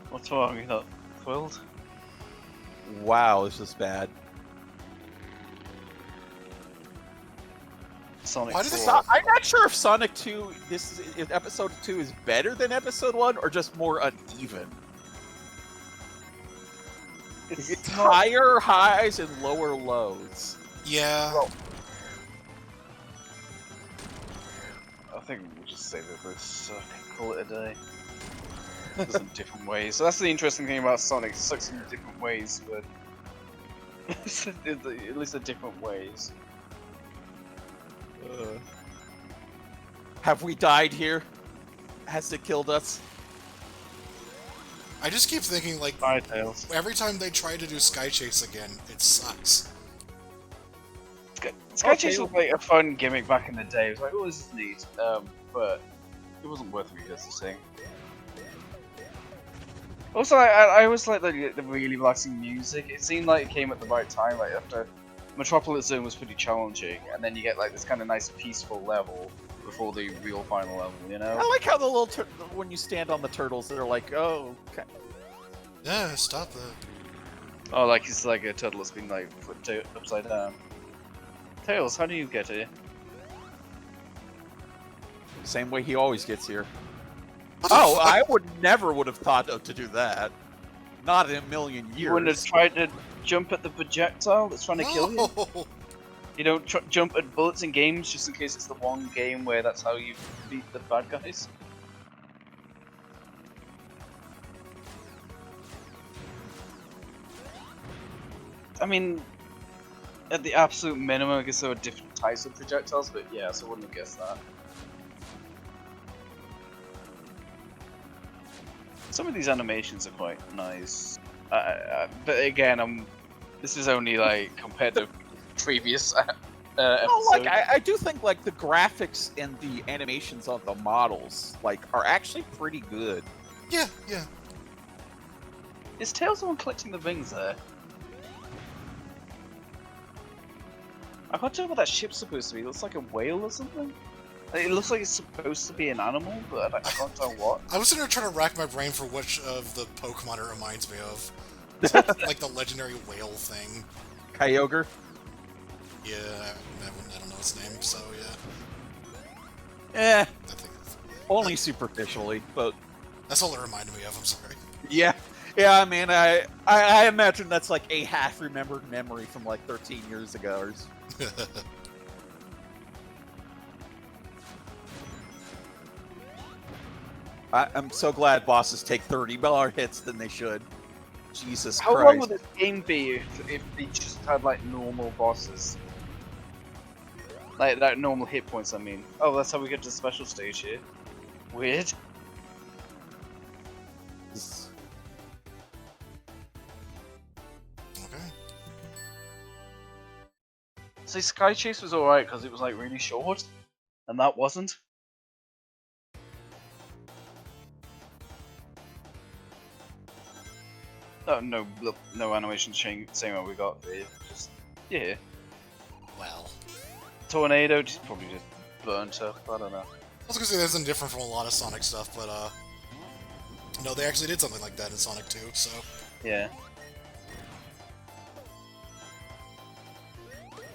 What's wrong? You're not thrilled? Wow, this is bad. Sonic Why does it 4. I'm not sure if Sonic 2, if Episode 2 is better than Episode 1 or just more uneven. It's higher highs and lower lows. Yeah. Well, I think we'll just save it this, call it a day. There's in different ways. So that's the interesting thing about Sonic. It sucks in different ways, but at least in different ways. Have we died here? Has it killed us? I just keep thinking, like, Bye, Tails. every time they try to do Sky Chase again, it sucks. Sky Chase was like a fun gimmick back in the day. It was like, oh, this is neat, but it wasn't worth revisiting. Also, I always like the really relaxing music. It seemed like it came at the right time, like after Metropolis Zone was pretty challenging, and then you get like this kind of nice peaceful level before the real final level, you know? I like how the little when you stand on the turtles, they're like, oh, okay. Yeah, stop that. Oh, like it's like a turtle that's been like flipped upside down. Tails, how do you get here? Same way he always gets here. Oh, I never would have thought to do that. Not in a million years. You wouldn't have tried to jump at the projectile that's trying to kill you? No. You don't jump at bullets in games just in case it's the one game where that's how you beat the bad guys? I mean, at the absolute minimum, I guess there were different types of projectiles, but yeah, so I wouldn't have guessed that. Some of these animations are quite nice, but again, this is only like compared to previous episodes. Like I do think like the graphics and the animations of the models like are actually pretty good. Yeah, yeah. Is Tails the one collecting the rings there? I can't tell what that ship's supposed to be. It looks like a whale or something. It looks like it's supposed to be an animal, but I can't tell what. I was sitting there trying to rack my brain for which of the Pokemon it reminds me of. Like the legendary whale thing. Kyogre? Yeah, I don't know its name, so yeah. Eh, I think only superficially, but that's all it reminded me of, I'm sorry. yeah. Yeah, I mean, I imagine that's like a half-remembered memory from like 13 years ago. Or... I'm so glad bosses take 30 more hits than they should. Jesus How Christ. long would this game be if they just had like normal bosses? Like that normal hit points, I mean. Oh, that's how we get to the special stage here. Weird. Okay. See, Sky Chase was alright because it was like really short, and that wasn't. Oh, no animation change, same way we got there. Just, yeah. Well. Tornado just probably just burnt up, I don't know. I was gonna say that's different from a lot of Sonic stuff, but no, they actually did something like that in Sonic 2, so. Yeah.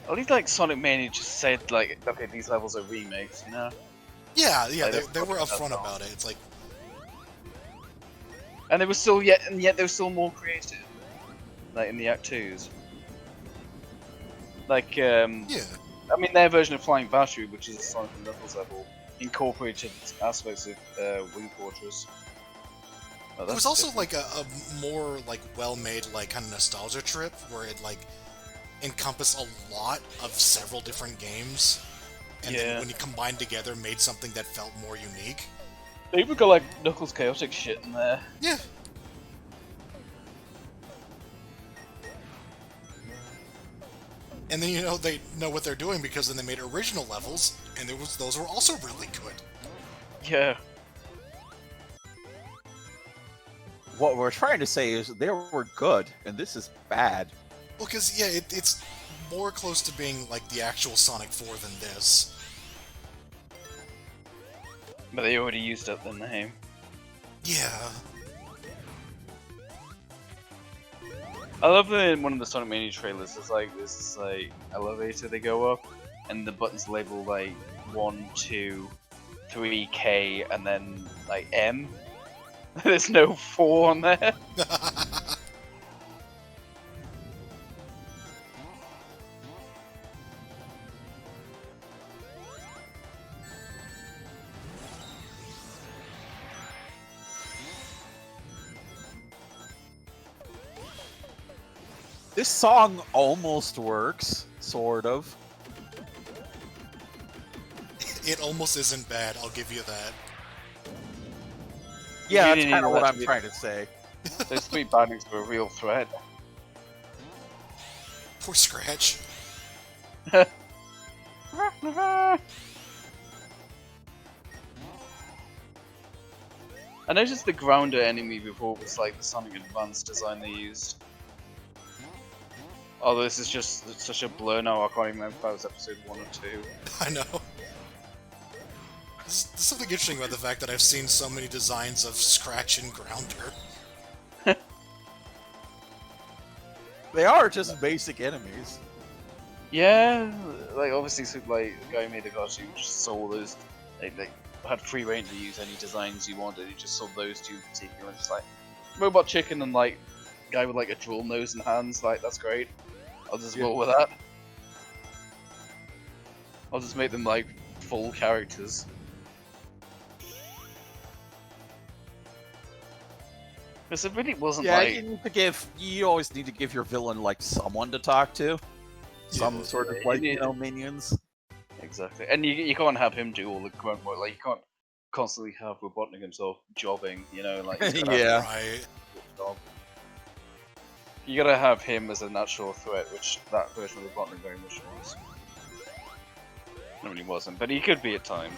At least like Sonic Mania just said like, okay, these levels are remakes, you know? Yeah, Like, they were upfront about it. It's like, And they were still yet they were still more creative, like in the Act 2s. Like, Yeah. I mean, their version of Flying Battery, which is a Sonic and Knuckles level, incorporated aspects of Wing Fortress. Oh, It was also like a more like well-made like kind of nostalgia trip where it like encompassed a lot of several different games, and then when you combined together, made something that felt more unique. They even got like Knuckles chaotic shit in there. Yeah. And then you know they know what they're doing because then they made original levels, and those were also really good. Yeah. What we're trying to say is they were good, and this is bad. Well, because yeah, it's more close to being like the actual Sonic 4 than this. But they already used up the name. Yeah. I love that in one of the Sonic Mania trailers, there's like this like elevator they go up, and the buttons label like 1, 2, 3, K, and then like M. There's no 4 on there. This song almost works, sort of. It almost isn't bad, I'll give you that. Yeah, You that's didn't kind of need what that I'm to trying to say. Those 3 bindings were a real threat. Poor Scratch. I noticed the grounder enemy before was like the Sonic Advance design they used. Although this is just such a blur now, I can't even remember if that was episode 1 or 2. I know. There's something interesting about the fact that I've seen so many designs of Scratch and Grounder. They are just basic enemies. Yeah, like obviously, so, like the guy who made the cartoon just saw those. They had free reign to use any designs you wanted. He just saw those two in particular, and just like Robot Chicken and like guy with like a drill nose and hands. Like that's great. I'll just roll with that. I'll just make them like full characters. Because it really wasn't like. You always need to give your villain like someone to talk to. Some sort of like, minions. Exactly. And you can't have him do all the grunt work. Like, you can't constantly have Robotnik himself jobbing, you know? Like, Yeah. Right. You gotta have him as a natural threat, which that version of Robotnik very much was. I mean, he wasn't, but he could be at times.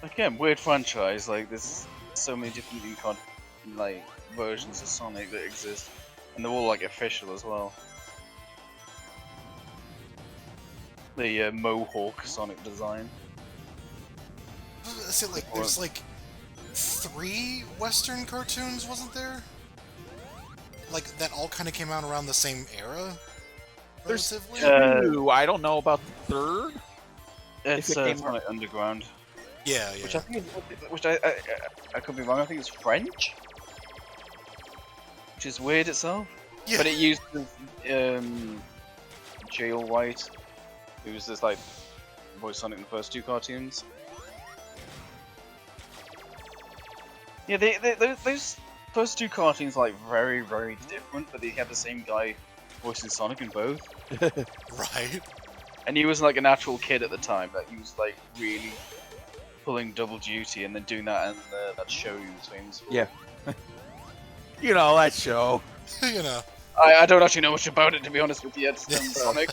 Again, weird franchise, like, there's so many different like versions of Sonic that exist, and they're all like official as well. The Mohawk Sonic design. I say like there's like 3 Western cartoons, wasn't there? Like that all kind of came out around the same era. There's relatively. 2. I don't know about the 3rd. It's came Sonic Underground. Yeah, yeah. Which I think, I could be wrong. I think it's French, which is weird itself. Yeah. But it used Jail White, who was this like voice Sonic in the first 2 cartoons. Yeah, those first 2 cartoons are like very, very different, but they have the same guy voicing Sonic in both. Right. And he was like an actual kid at the time. That he was like really pulling double duty and then doing that and that show he was famous for. Yeah. You know, that show. You know. I don't actually know much about it, to be honest with you. It's Sonic.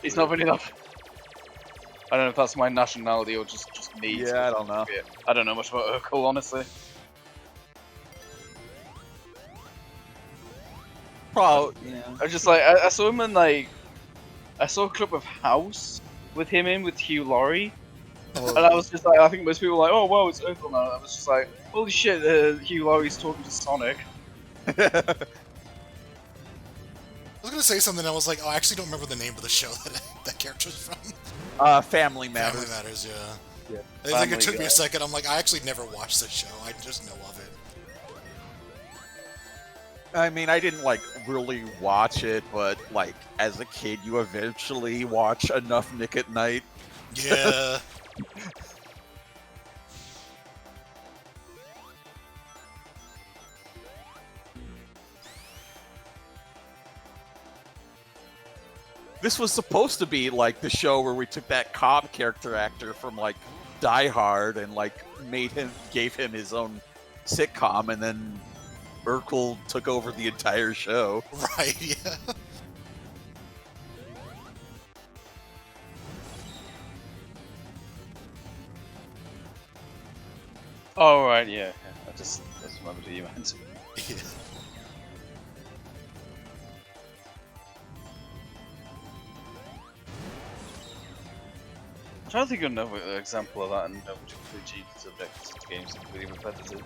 It's not really enough. I don't know if that's my nationality or just me. Yeah, I don't know. I don't know much about Urkel, honestly. Probably, yeah. I was just like, I saw him in like, I saw a clip of House with him in with Hugh Laurie. And I was just like, I think most people were like, oh wow, it's Urkel now. I was just like, holy shit, Hugh Laurie's talking to Sonic. I was gonna say something. I was like, oh, I actually don't remember the name of the show that character's from. Family Matters. Family Matters, yeah. Yeah. I think it took me a second. I'm like, I actually never watched this show. I just know of it. I mean, I didn't like really watch it, but like as a kid, you eventually watch enough Nick at Night. Yeah. This was supposed to be like the show where we took that cop character actor from like Die Hard and like gave him his own sitcom, and then Urkel took over the entire show. Right, yeah. Oh, right, yeah. I just remembered who you meant. Yeah. I'm trying to think of another example of that and which include cheated subjects to games that are really repetitive.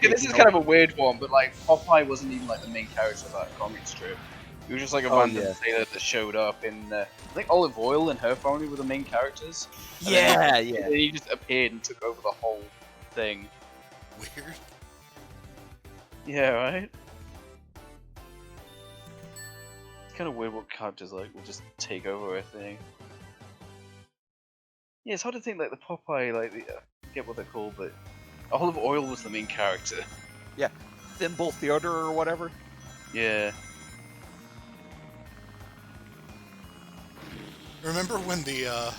This is kind of a weird one, but like Popeye wasn't even like the main character of that comic strip. He was just like a random sailor that showed up in. I think Olive Oil and her family were the main characters. Yeah. He just appeared and took over the whole thing. Weird. Yeah, right. It's kind of weird what characters like will just take over a thing. Yeah, it's hard to think like the Popeye, like I forget what they're called, but Olive Oil was the main character. Yeah, Thimble Theater or whatever. Yeah. Remember when the, I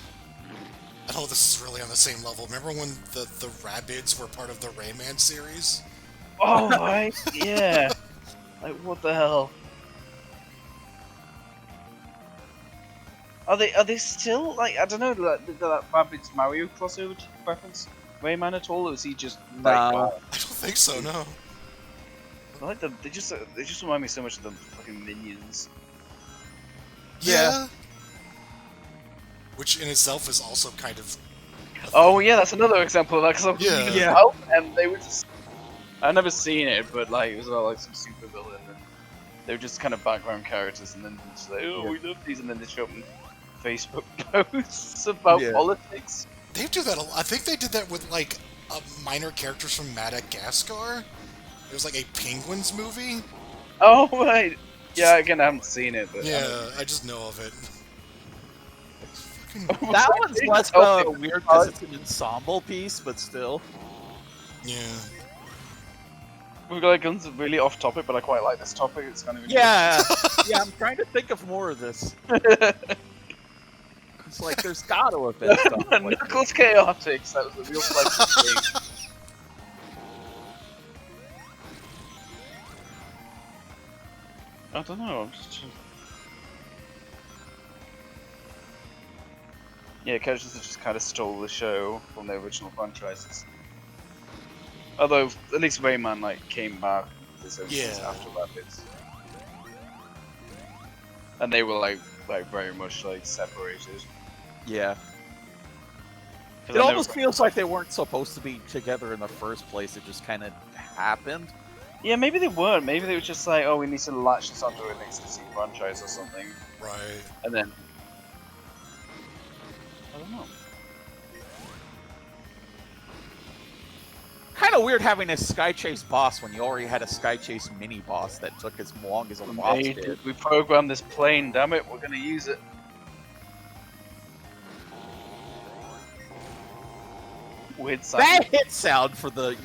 don't know if this is really on the same level. Remember when the Rabbids were part of the Rayman series? Oh, right, yeah. Like, what the hell? Are they still, like, I don't know, did that Rabbids Mario crossover reference Rayman at all, or is he just, like, I don't think so, no. I like they just remind me so much of the fucking Minions. Yeah. Which in itself is also kind of... Oh yeah, that's another example of that, because and they were just... I've never seen it, but like, it was about like some super villain, and they were just kind of background characters, and then just like, oh, we love these, and then they show up in Facebook posts about politics. They do that a lot. I think they did that with like minor characters from Madagascar. It was like a Penguins movie. Oh right. Yeah, again, I haven't seen it, but yeah, I just know of it. That one's less weird because it's an ensemble piece, but still. Yeah. We've got guns really off topic, but I quite like this topic. It's kind of yeah. I'm trying to think of more of this. It's like there's gotta have been stuff. Like Knuckles Chaotix. That was a real pleasure thing. I don't know. I'm just. Yeah, characters that just kind of stole the show from the original franchises. Although, at least Rayman like came back this after Rabbids, and they were like very much like separated. Yeah. It almost feels like they weren't supposed to be together in the first place. It just kind of happened. Yeah, maybe they weren't. Maybe they were just like, oh, we need to latch this onto an existing franchise or something. Right. And then I don't know. Kind of weird having a Sky Chase boss when you already had a Sky Chase mini boss that took as long as a boss did. We programmed this plane, damn it, we're gonna use it. Weird sound. That hit sound for the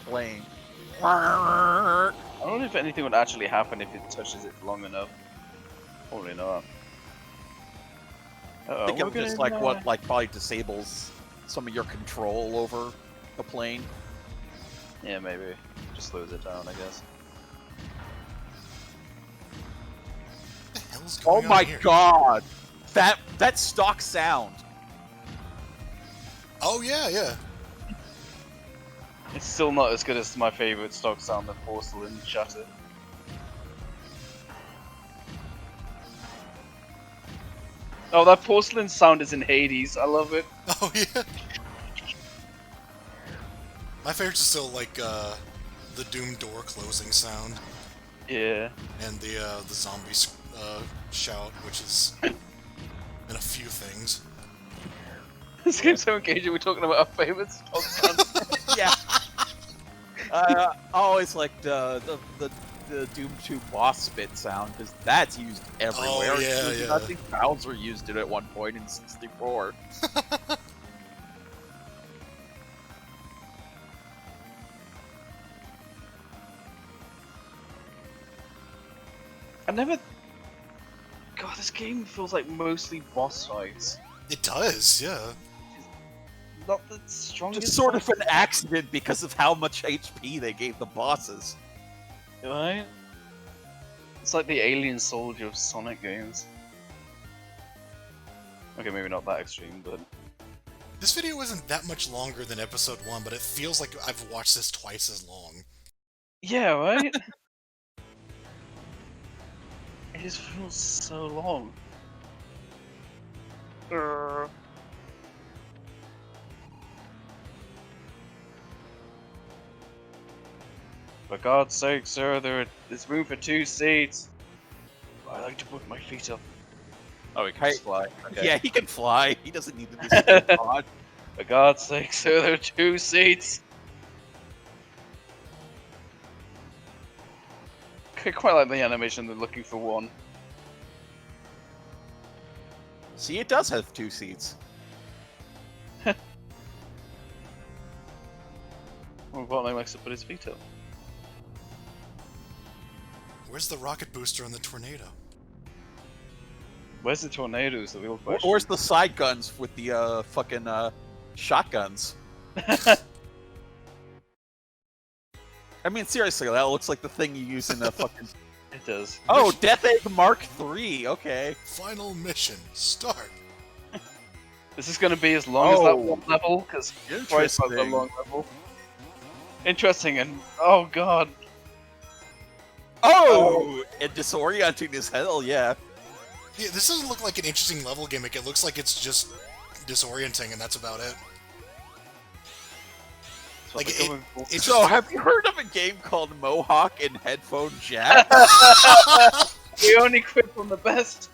plane. I don't know if anything would actually happen if it touches it long enough. Probably not. I think it just like what probably disables some of your control over the plane. Yeah, maybe. Just slows it down, I guess. What the hell's going on Oh my here? god! That stock sound. Oh yeah. It's still not as good as my favorite stock sound, the porcelain shatter. Oh, that porcelain sound is in Hades. I love it. Oh yeah. My favorite's still like the Doom door closing sound. Yeah. And the zombie shout, which is in a few things. This game's so engaging. We're talking about our favorite stock sounds. Yeah. I always liked the Doom 2 boss spit sound because that's used everywhere. Oh, yeah. I think Bowser used it at one point in 64. I never. God, this game feels like mostly boss fights. It does, yeah. Not the strongest. Just sort of an accident because of how much HP they gave the bosses. Right? It's like the alien soldier of Sonic games. Okay, maybe not that extreme, but... This video isn't that much longer than episode 1, but it feels like I've watched this twice as long. Yeah, right? It just feels so long. For God's sake, sir, there's room for 2 seats. I like to put my feet up. Oh, he can fly. Okay. Yeah, he can fly. He doesn't need to be pod. For God's sake, sir, there are 2 seats. I quite like the animation. They're looking for 1. See, it does have 2 seats. Well, Bartley likes to put his feet up. Where's the rocket booster on the tornado? Where's the tornadoes? The real question. Where's the side guns with the fucking shotguns? I mean, seriously, that looks like the thing you use in a fucking... It does. Oh, Death Egg Mark III, okay. Final mission, start. This is going to be as long as that one level, because Bryce has a long level. Interesting, and oh god. Oh! And disorienting as hell, yeah. Yeah, this doesn't look like an interesting level gimmick. It looks like it's just disorienting, and that's about it. Like it's so, have you heard of a game called Mohawk and Headphone Jack? We only crib from the best.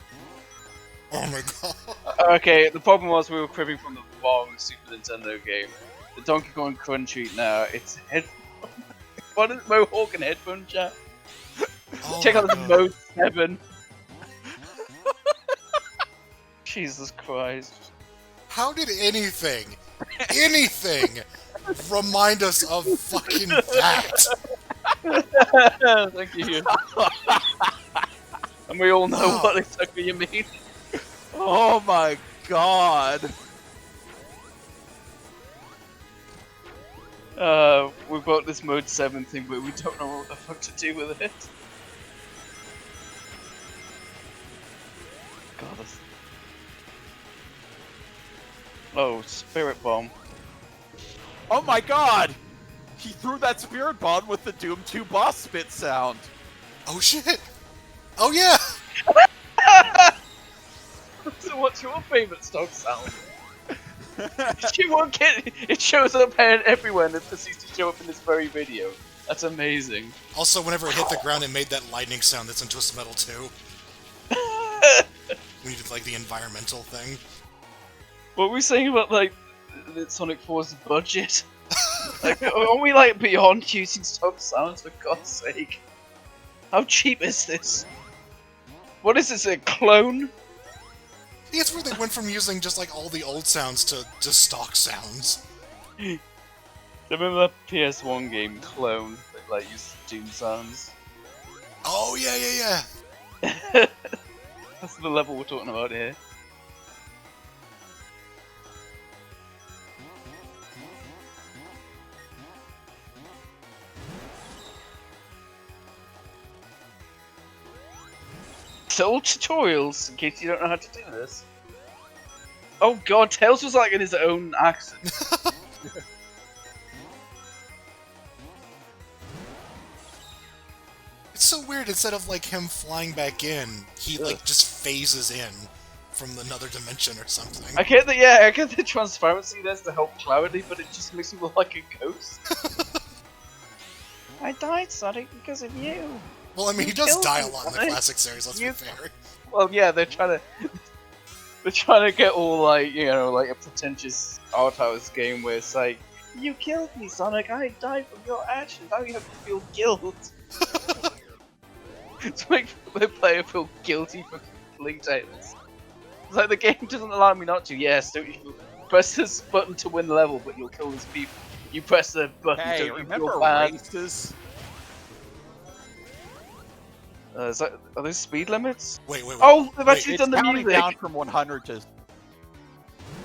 Oh my god. Okay, the problem was we were cribbing from the wrong Super Nintendo game. The Donkey Kong Crunchy now, it's headphone. What is Mohawk and Headphone Jack? Oh Check out my this God. Mode 7. Jesus Christ. How did anything remind us of fucking that? Thank you. And we all know what exactly you mean. Oh my god. We've got this Mode 7 thing, but we don't know what the fuck to do with it. God, that's... Oh, Spirit Bomb. Oh my god! He threw that Spirit Bomb with the Doom 2 boss spit sound. Oh shit! Oh yeah! So what's your favorite stock sound? You won't get it. It shows up everywhere and it proceeds to show up in this very video. That's amazing. Also, whenever it hit the ground, it made that lightning sound that's in Twisted Metal 2. We needed, like, the environmental thing. What were we saying about, like, the Sonic 4's budget? Like, are we, like, beyond using stock sounds, for God's sake? How cheap is this? What is this, a clone? Yeah, it's where they went from using just, like, all the old sounds to stock sounds. Remember that PS1 game, Clone, that, like, used Doom sounds? Oh, yeah. That's the level we're talking about here. So, tutorials, in case you don't know how to do this. Oh god, Tails was like in his own accent. It's so weird, instead of, like, him flying back in, he, like, just phases in from another dimension or something. I get the, yeah, I get the transparency there's to help clarity, but it just makes me look like a ghost. I died, Sonic, because of you. Well, I mean, he You does killed die me, a lot in the Sonic. classic series, let's be fair. Well, yeah, they're trying to get all like, you know, like a pretentious art house game where it's like, you killed me, Sonic. I died from your actions. Now you have to feel guilt. To make the player feel guilty for killing Tails. It's like the game doesn't allow me not to. Yes, don't you press this button to win the level, but you'll kill these people. You press the button, Hey, don't you remember feel bad? races? Are those speed limits? Wait. Oh, they've Wait, actually It's done the counting music. down from 100 to...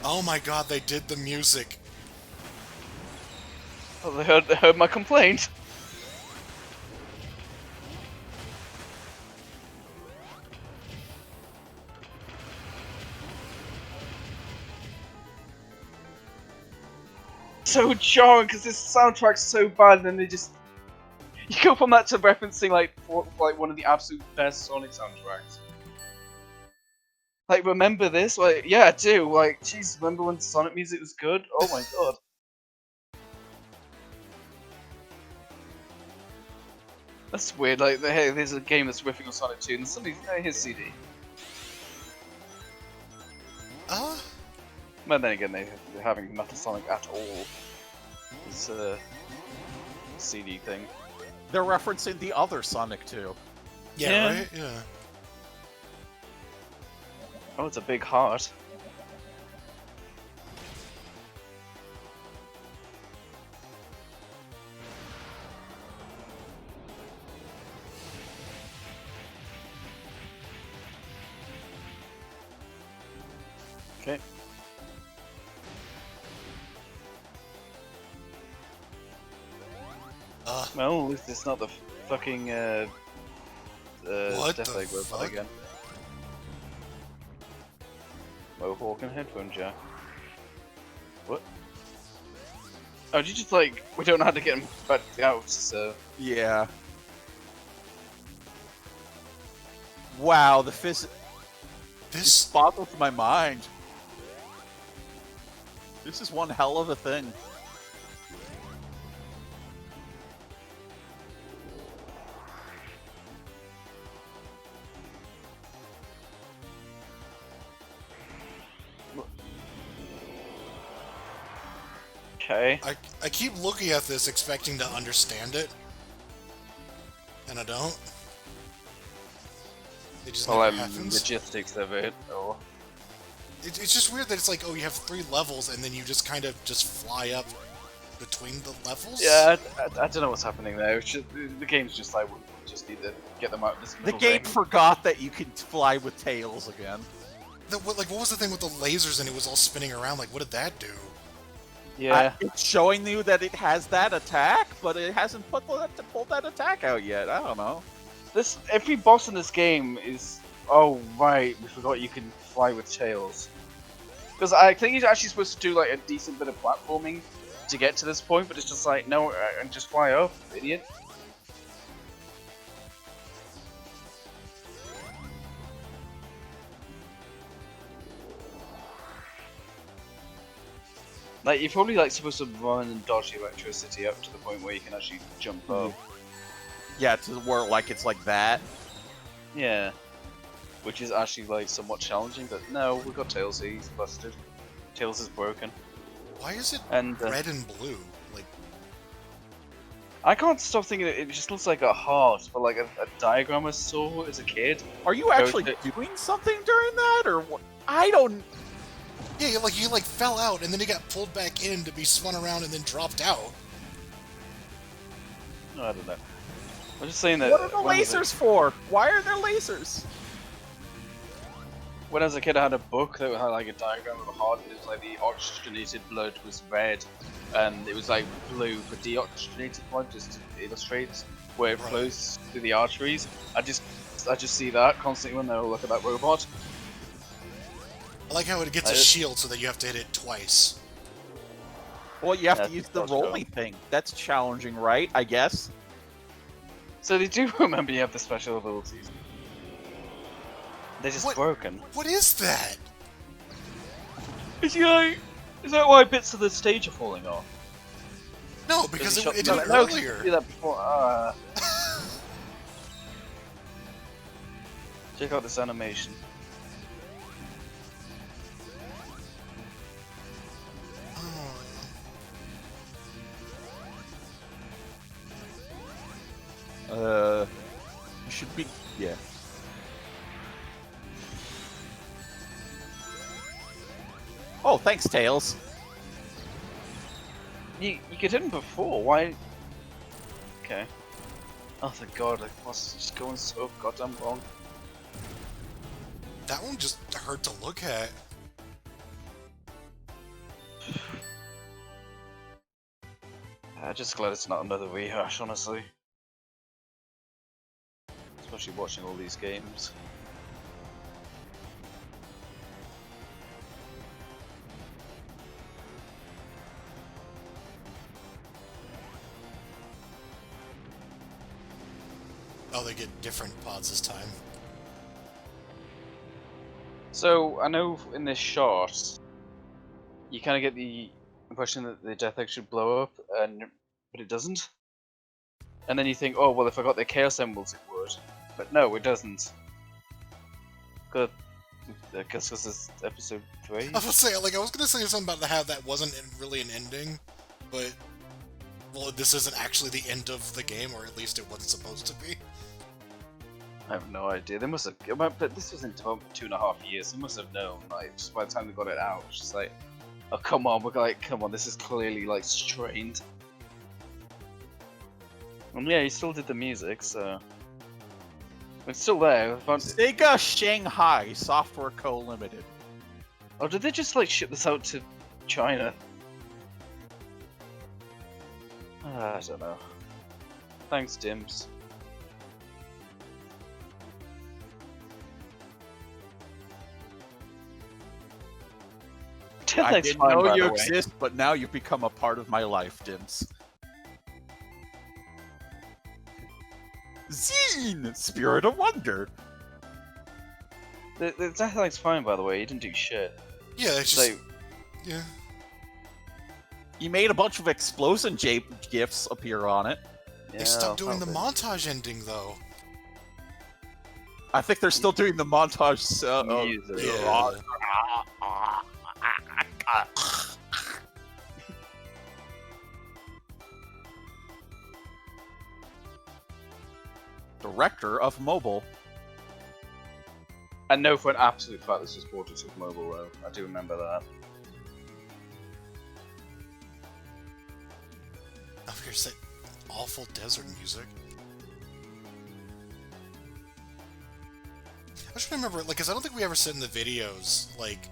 Oh my god, they did the music. Oh, they heard my complaint. So jarring because this soundtrack's so bad, and then they just you go from that to referencing like one of the absolute best Sonic soundtracks. Like, remember this? Like, yeah, I do. Like, jeez, remember when Sonic music was good? Oh my god. That's weird. Like, hey, there's a game that's riffing on Sonic 2, and somebody, hey, here's CD. But then again, they're having Metal Sonic at all. It's a CD thing. They're referencing the other Sonic 2. Yeah, right? Yeah. Oh, it's a big heart. Okay. Well, at least it's not the fucking What Death the Egg robot fuck? again. Mohawk and headphone jack. What? Oh, did you just like we don't know how to get him back out, so Yeah. Wow, the This boggles my mind. This is one hell of a thing. okay. I keep looking at this expecting to understand it, and I don't. It just Well, never like happens. logistics of it, or It's just weird that it's like, oh, you have 3 levels, and then you just kind of just fly up between the levels? yeah, I don't know what's happening there. It's just, the game's just like we just need to get them out of this The middle game thing. forgot that you can fly with tails again. What was the thing with the lasers and it was all spinning around? Like, what did that do? Yeah. It's showing you that it has that attack, but it hasn't pulled that attack out yet. I don't know. Every boss in this game is. Oh right, we forgot you can fly with tails. Because I think you're actually supposed to do like a decent bit of platforming to get to this point, but it's just like no, and just fly up, idiot. Like you're probably like supposed to run and dodge the electricity up to the point where you can actually jump up. Yeah, to where like it's like that. Yeah. Which is actually like somewhat challenging, but no, we've got Tails, he's busted. Tails is broken. Why is it And red and blue? Like, I can't stop thinking it just looks like a heart, but like a diagram I saw as a kid. Are you actually doing something during that, or what? I don't. yeah, you fell out and then you got pulled back in to be spun around and then dropped out. I don't know. I'm just saying that. What are the lasers for? Why are there lasers? When I was a kid, I had a book that had like a diagram of a heart, and it was like the oxygenated blood was red, and it was like blue for deoxygenated blood, just to illustrate where it flows through the arteries. I just see that constantly when I look at that robot. I like how it gets a shield so that you have to hit it twice. Well, you have That's to use the supposed to go. rolling thing. That's challenging, right? I guess. So they do remember you have the special abilities. They're just broken. What is that? Is that why bits of the stage are falling off? No, because it did it no, earlier. do that before. Check out this animation. You should be, yeah. Oh, thanks, Tails. You could hit him before. Why? Okay. Oh thank God! I was just going so goddamn wrong. That one just hurt to look at. I'm just glad it's not another rehash, honestly. Especially watching all these games. Oh, they get different pods this time. So, I know in this shot, you kind of get the impression that the Death Egg should blow up, but it doesn't. And then you think, oh, well, if I got the Chaos Emeralds, it would. But no, it doesn't. Good. I guess this is episode 3. I was gonna say something about how that wasn't really an ending, but well, this isn't actually the end of the game, or at least it wasn't supposed to be. I have no idea. They must have, but this was in development for 2.5 years. They must have known, like, just by the time they got it out, it's just like, oh come on, come on, this is clearly like strained. And yeah, he still did the music, so it's still there. Sega Shanghai Software Co. Limited. Oh, did they just like ship this out to China? I don't know. Thanks, Dims. I didn't know you exist, but now you've become a part of my life, Dims. Zine! Spirit of Wonder! The Death fine, by the way. He didn't do shit. Yeah, it's just... yeah. You made a bunch of explosion gifs appear on it. They stopped doing the montage ending, though. I think they're still doing the montage. Director of mobile. I know for an absolute fact this was ported to mobile, though. I do remember that. Oh, here's that awful desert music. I just remember, like, because I don't think we ever said in the videos, like,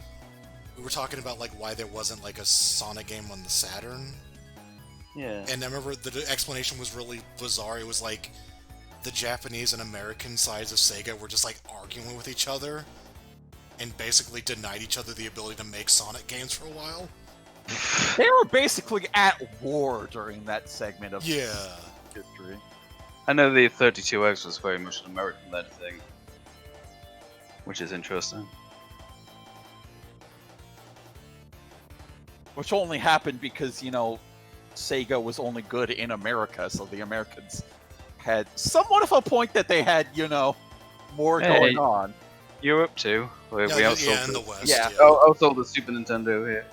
we were talking about, like, why there wasn't, like, a Sonic game on the Saturn. Yeah. And I remember the explanation was really bizarre. It was like, the Japanese and American sides of Sega were just, like, arguing with each other, and basically denied each other the ability to make Sonic games for a while. They were basically at war during that segment of history. I know the 32X was very much an American-led thing, which is interesting. Which only happened because, you know, Sega was only good in America, so the Americans had somewhat of a point that they had, you know, more going on. Europe too. We outsold in the West. Yeah. Outsold the Super Nintendo here.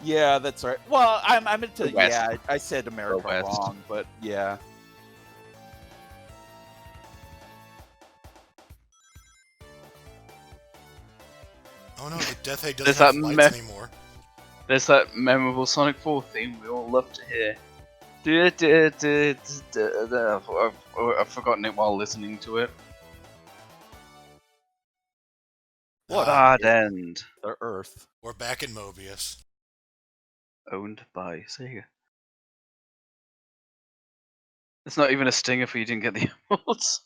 Yeah, that's right. Well, I'm into I said America wrong, but yeah. Oh no, the Death Egg doesn't have lights anymore. There's that memorable Sonic 4 theme we all love to hear. I've forgotten it while listening to it. What odd end. The Earth. We're back in Mobius. Owned by Sega. It's not even a stinger for you didn't get the emeralds.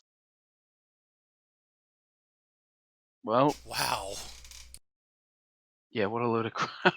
Well. Wow. Yeah, what a load of crap.